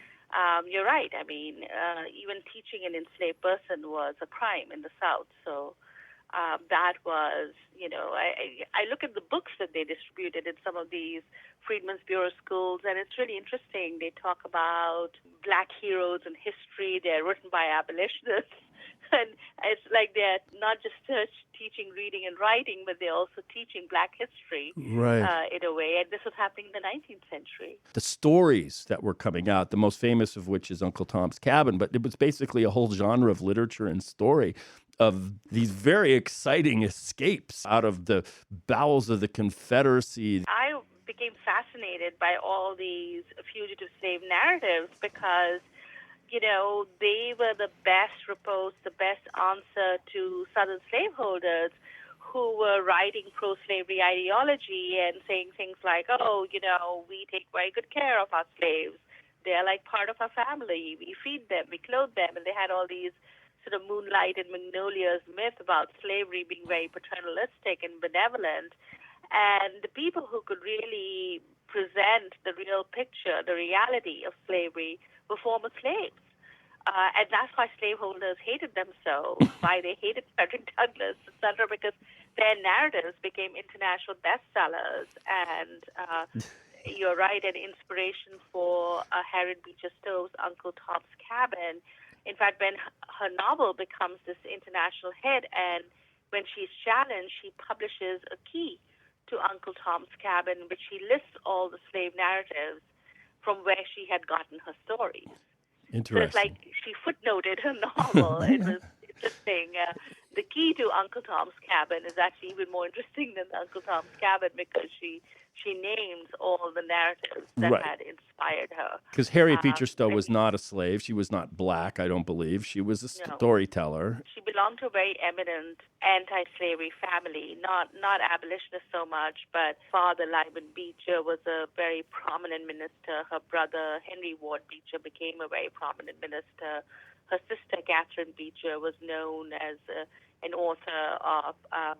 you're right. I mean, even teaching an enslaved person was a crime in the South. So that was, I look at the books that they distributed in some of these Freedmen's Bureau schools, and it's really interesting. They talk about black heroes in history. They're written by abolitionists. And it's like they're not just teaching reading and writing, but they're also teaching black history in a way. And this was happening in the 19th century. The stories that were coming out, the most famous of which is Uncle Tom's Cabin, but it was basically a whole genre of literature and story of these very exciting escapes out of the bowels of the Confederacy. I became fascinated by all these fugitive slave narratives because they were the best reposed, the best answer to Southern slaveholders who were writing pro-slavery ideology and saying things like, we take very good care of our slaves. They're like part of our family. We feed them, we clothe them. And they had all these sort of Moonlight and Magnolias myth about slavery being very paternalistic and benevolent. And the people who could really present the real picture, the reality of slavery, were former slaves. And that's why slaveholders hated them so, why they hated Frederick Douglass, etc., because their narratives became international bestsellers. And you're right, an inspiration for Harriet Beecher Stowe's Uncle Tom's Cabin. In fact, when her novel becomes this international hit, and when she's challenged, she publishes a key to Uncle Tom's Cabin, which she lists all the slave narratives from where she had gotten her stories. Interesting. So it's like she footnoted her novel. It was interesting. The key to Uncle Tom's Cabin is actually even more interesting than Uncle Tom's Cabin because she names all the narratives that had inspired her. Because Harriet Beecher Stowe was not a slave. She was not black, I don't believe. She was a storyteller. She belonged to a very eminent anti-slavery family, not abolitionist so much, but Father Lyman Beecher was a very prominent minister. Her brother, Henry Ward Beecher, became a very prominent minister. Her sister, Catherine Beecher, was known as an author of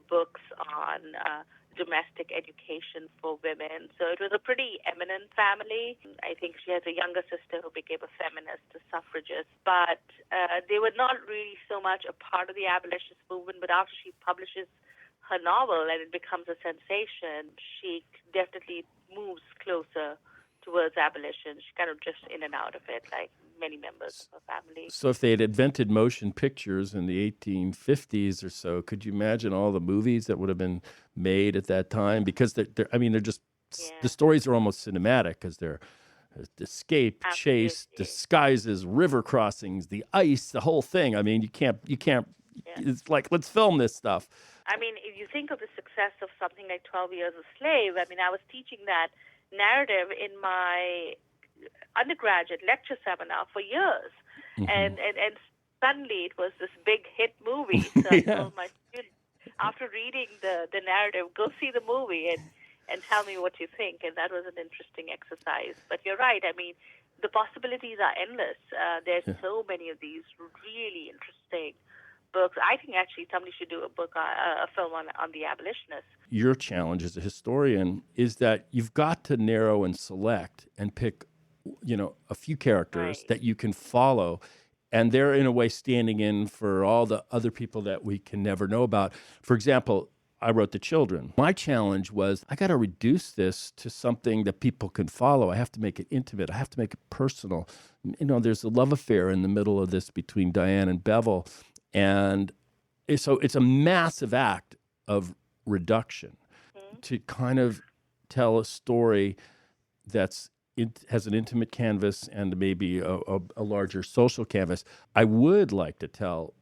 books on domestic education for women. So it was a pretty eminent family. I think she has a younger sister who became a feminist, a suffragist. But they were not really so much a part of the abolitionist movement. But after she publishes her novel and it becomes a sensation, she definitely moves closer towards abolition. She's kind of just in and out of it, like many members of her family. So if they had invented motion pictures in the 1850s or so, could you imagine all the movies that would have been made at that time? Because they're just, the stories are almost cinematic because they're escape, chase, disguises, river crossings, the ice, the whole thing. I mean, you can't, it's like, let's film this stuff. I mean, if you think of the success of something like 12 Years a Slave, I mean, I was teaching that narrative in my undergraduate lecture seminar for years. Mm-hmm. And suddenly it was this big hit movie. So I told my students, after reading the narrative, go see the movie and tell me what you think. And that was an interesting exercise. But you're right. I mean, the possibilities are endless. There's so many of these really interesting books. I think actually somebody should do a film on the abolitionists. Your challenge as a historian is that you've got to narrow and select and pick, a few characters that you can follow, and they're in a way standing in for all the other people that we can never know about. For example, I wrote The Children. My challenge was I got to reduce this to something that people can follow. I have to make it intimate. I have to make it personal. There's a love affair in the middle of this between Diane and Bevel. And so it's a massive act of reduction to kind of tell a story has an intimate canvas and maybe a larger social canvas. I would like to tell,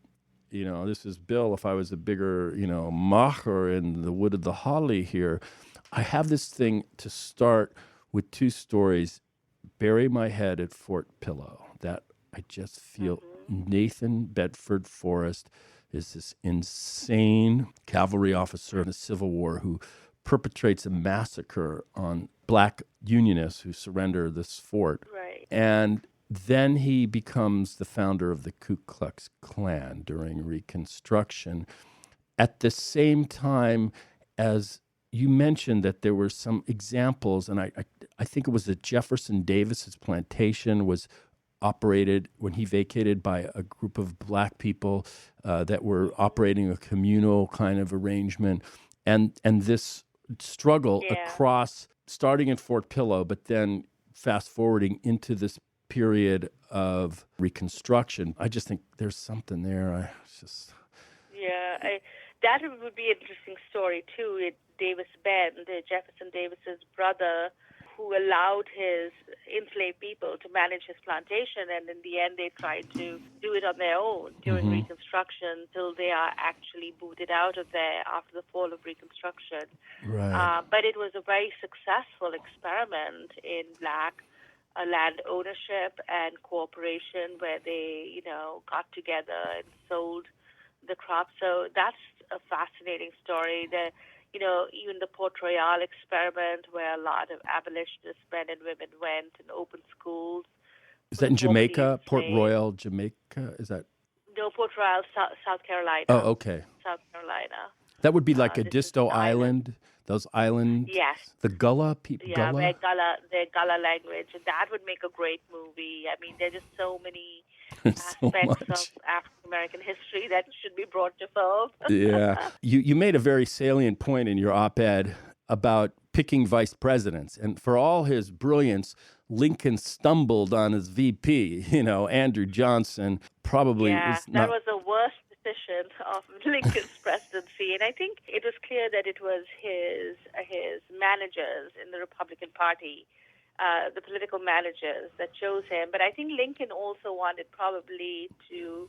this is Bill, if I was a bigger, Macher in the Wood of the Holly here. I have this thing to start with two stories, Bury My Head at Fort Pillow, that I just feel Nathan Bedford Forrest is this insane cavalry officer in the Civil War who perpetrates a massacre on black Unionists who surrender this fort. Right. And then he becomes the founder of the Ku Klux Klan during Reconstruction. At the same time as you mentioned that there were some examples, and I think it was that Jefferson Davis's plantation was operated when he vacated by a group of black people that were operating a communal kind of arrangement, and this struggle across, starting in Fort Pillow, but then fast forwarding into this period of Reconstruction. I just think there's something there. That would be an interesting story too. Davis Ben, Jefferson Davis's brother, who allowed his enslaved people to manage his plantation, and in the end they tried to do it on their own during Reconstruction till they are actually booted out of there after the fall of Reconstruction. Right. But it was a very successful experiment in black land ownership and cooperation where they, got together and sold the crops. So that's a fascinating story. Even the Port Royal experiment where a lot of abolitionist men and women went and opened schools. Is that in Jamaica? Port Royal, Jamaica? Is that? No, Port Royal, South Carolina. Oh, okay. South Carolina. That would be like a Disto Island. Those islands. Yes. The Gullah people. Yeah, Gullah? their Gullah language. And that would make a great movie. I mean, there are just so many so aspects much. of African American history that should be brought to film. Yeah. You made a very salient point in your op-ed about picking vice presidents. And for all his brilliance, Lincoln stumbled on his VP. Andrew Johnson probably is not... that was the worst decision of Lincoln's presidency. And I think it was clear that it was his managers in the Republican Party, the political managers that chose him. But I think Lincoln also wanted probably to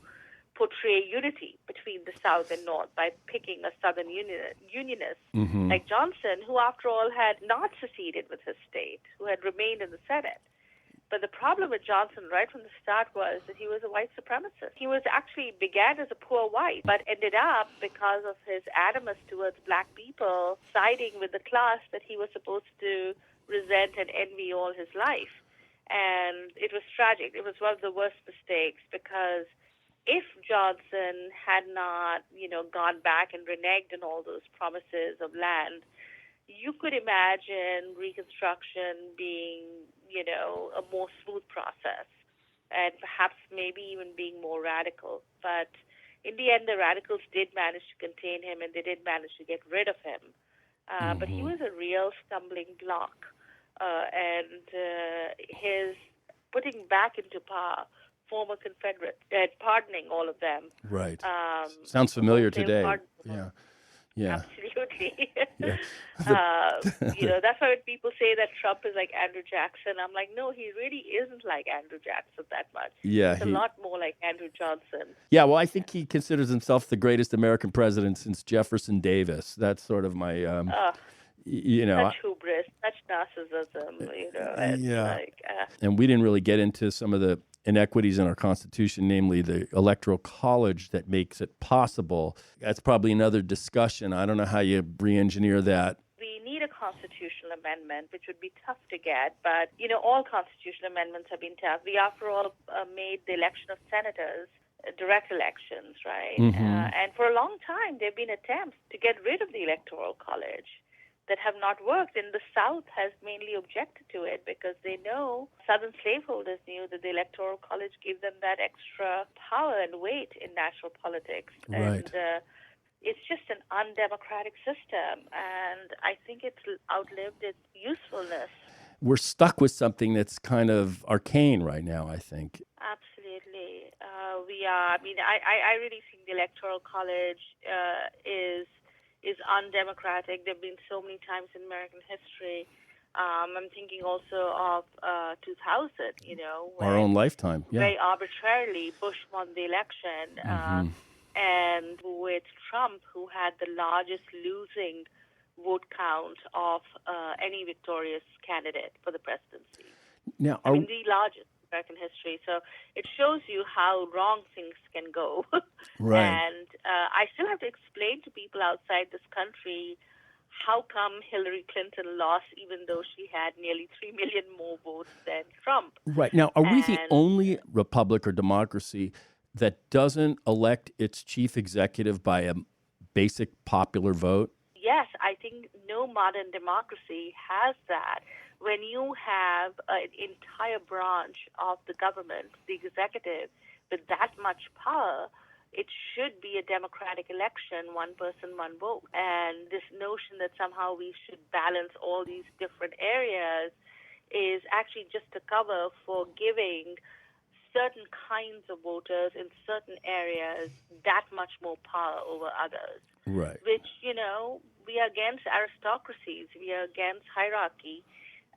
portray unity between the South and North by picking a Southern Unionist like Johnson, who, after all, had not seceded with his state, who had remained in the Senate. But the problem with Johnson right from the start was that he was a white supremacist. He began as a poor white, but ended up, because of his animus towards black people, siding with the class that he was supposed to resent and envy all his life. And it was tragic. It was one of the worst mistakes, because if Johnson had not, gone back and reneged on all those promises of land, you could imagine Reconstruction being, a more smooth process, and perhaps maybe even being more radical. But in the end, the radicals did manage to contain him, and they did manage to get rid of him. But he was a real stumbling block, and his putting back into power former Confederates and pardoning all of them. Right. Sounds familiar today. Yeah. Absolutely. Yeah. That's why when people say that Trump is like Andrew Jackson, I'm like, no, he really isn't like Andrew Jackson that much. Yeah, He's a lot more like Andrew Johnson. Yeah, well, I think he considers himself the greatest American president since Jefferson Davis. That's sort of my, such hubris, such narcissism, And we didn't really get into some of the inequities in our Constitution, namely the Electoral College that makes it possible. That's probably another discussion. I don't know how you re-engineer that. We need a constitutional amendment, which would be tough to get, but, all constitutional amendments have been tough. We, after all, made the election of senators direct elections, right? And for a long time, there have been attempts to get rid of the Electoral College that have not worked. And the South has mainly objected to it because they know, Southern slaveholders knew that the Electoral College gave them that extra power and weight in national politics. Right. And it's just an undemocratic system, and I think it's outlived its usefulness. We're stuck with something that's kind of arcane right now, I think. Absolutely. We are. I mean, I really think the Electoral College is undemocratic. There have been so many times in American history. I'm thinking also of 2000, our own lifetime. Yeah. Very arbitrarily, Bush won the election. And with Trump, who had the largest losing vote count of any victorious candidate for the presidency. Now, the largest in American history. So it shows you how wrong things can go. Right. And I still have to explain to people outside this country how come Hillary Clinton lost, even though she had nearly 3 million more votes than Trump. Right. Now, are we the only republic or democracy that doesn't elect its chief executive by a basic popular vote? Yes, I think no modern democracy has that. When you have an entire branch of the government, the executive, with that much power, it should be a democratic election, one person, one vote. And this notion that somehow we should balance all these different areas is actually just a cover for giving certain kinds of voters in certain areas that much more power over others. Right. Which, we are against aristocracies. We are against hierarchy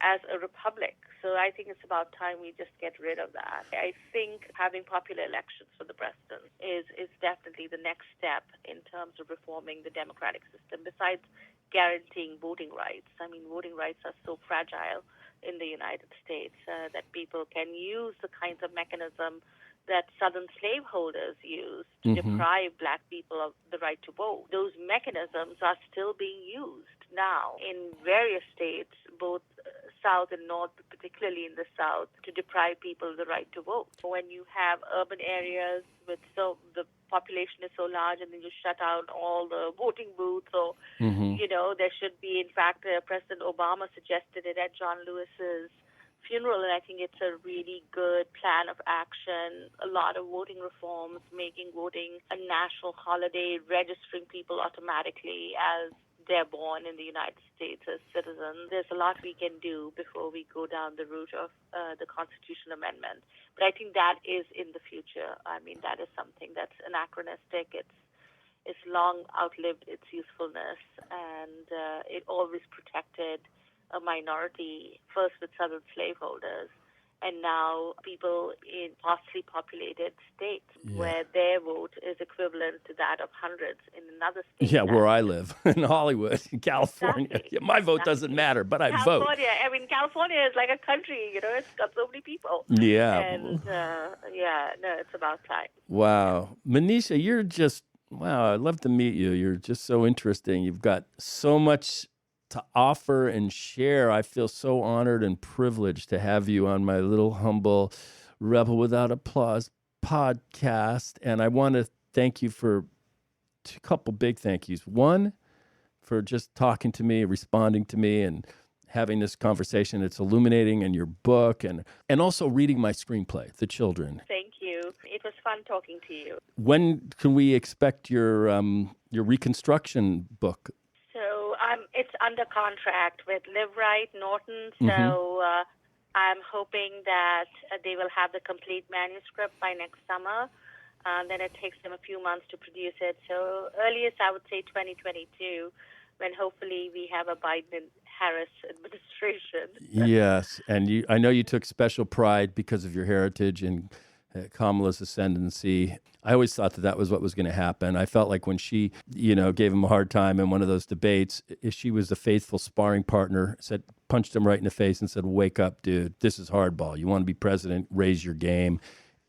as a republic. So I think it's about time we just get rid of that. I think having popular elections for the president is definitely the next step in terms of reforming the democratic system, besides guaranteeing voting rights. I mean, voting rights are so fragile in the United States, that people can use the kinds of mechanism that Southern slaveholders used to deprive black people of the right to vote. Those mechanisms are still being used now in various states, both South and North, particularly in the South, to deprive people of the right to vote. When you have urban areas with the population is so large, and then you shut out all the voting booths, or there should be, in fact, President Obama suggested it at John Lewis's funeral, and I think it's a really good plan of action. A lot of voting reforms, making voting a national holiday, registering people automatically as they're born in the United States as citizens. There's a lot we can do before we go down the route of the Constitution Amendment. But I think that is in the future. I mean, that is something that's anachronistic. It's long outlived its usefulness, and it always protected a minority, first with Southern slaveholders, and now people in sparsely populated states where their vote is equivalent to that of hundreds in another state. Yeah, where I live, in Hollywood, in California. Exactly. Yeah, my vote doesn't matter, but I vote. I mean, California is like a country, it's got so many people. Yeah. And, it's about time. Wow. Manisha, you're just, I'd love to meet you. You're just so interesting. You've got so much to offer and share. I feel so honored and privileged to have you on my little humble Rebel Without Applause podcast. And I want to thank you for a couple big thank yous. One, for just talking to me, responding to me, and having this conversation. It's illuminating, in your book, and also reading my screenplay, The Children. Thank you. It was fun talking to you. When can we expect your Reconstruction book? So it's under contract with Live Right, Norton. So I'm hoping that they will have the complete manuscript by next summer. Then it takes them a few months to produce it. So earliest, I would say 2022, when hopefully we have a Biden-Harris administration. Yes, and I know you took special pride because of your heritage and Kamala's ascendancy. I always thought that was what was going to happen. I felt like when she, gave him a hard time in one of those debates, if she was the faithful sparring partner, punched him right in the face and said, "Wake up, dude. This is hardball. You want to be president, raise your game."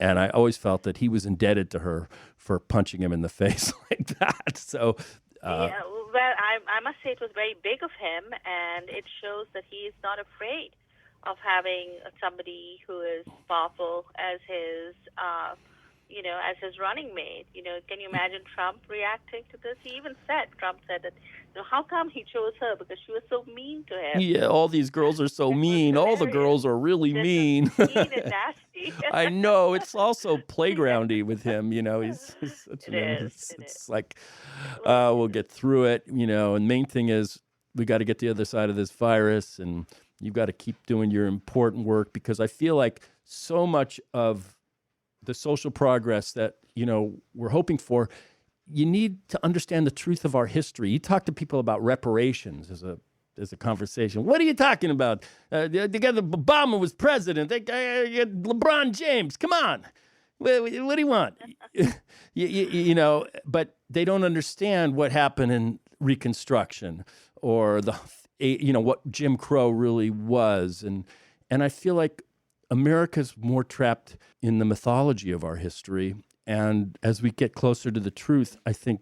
And I always felt that he was indebted to her for punching him in the face like that. So, I must say it was very big of him, and it shows that he is not afraid of having somebody who is powerful as his, as his running mate. Can you imagine Trump reacting to this? Trump said that, how come he chose her? Because she was so mean to him. Yeah, all these girls are so mean. All the girls are really mean. Mean and nasty. I know. It's also playgroundy with him. He's such it's like, we'll get through it. And the main thing is we got to get the other side of this virus, and you've got to keep doing your important work, because I feel like so much of the social progress that, we're hoping for, you need to understand the truth of our history. You talk to people about reparations as a conversation. What are you talking about? Together, Obama was president. LeBron James, come on. What do you want? But they don't understand what happened in Reconstruction, or what Jim Crow really was. And I feel like America's more trapped in the mythology of our history. And as we get closer to the truth, I think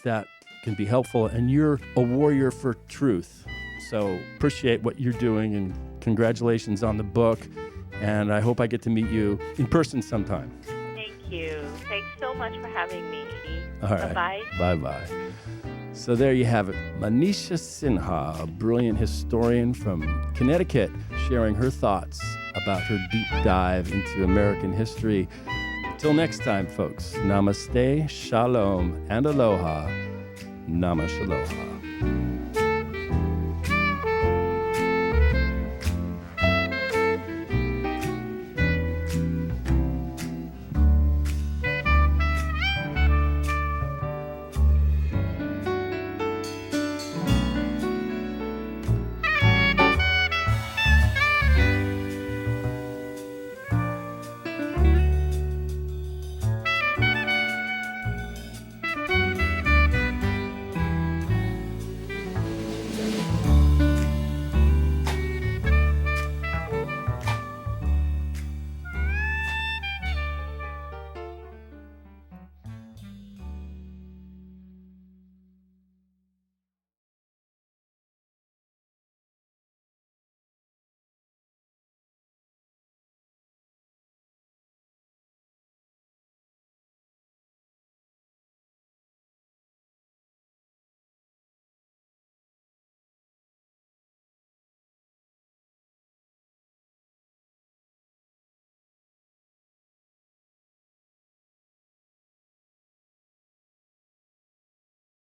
that can be helpful. And you're a warrior for truth. So appreciate what you're doing, and congratulations on the book. And I hope I get to meet you in person sometime. Thank you. Thanks so much for having me. All right. Bye-bye. Bye-bye. So there you have it. Manisha Sinha, a brilliant historian from Connecticut, sharing her thoughts about her deep dive into American history. Till next time, folks, namaste, shalom, and aloha. Namashaloha.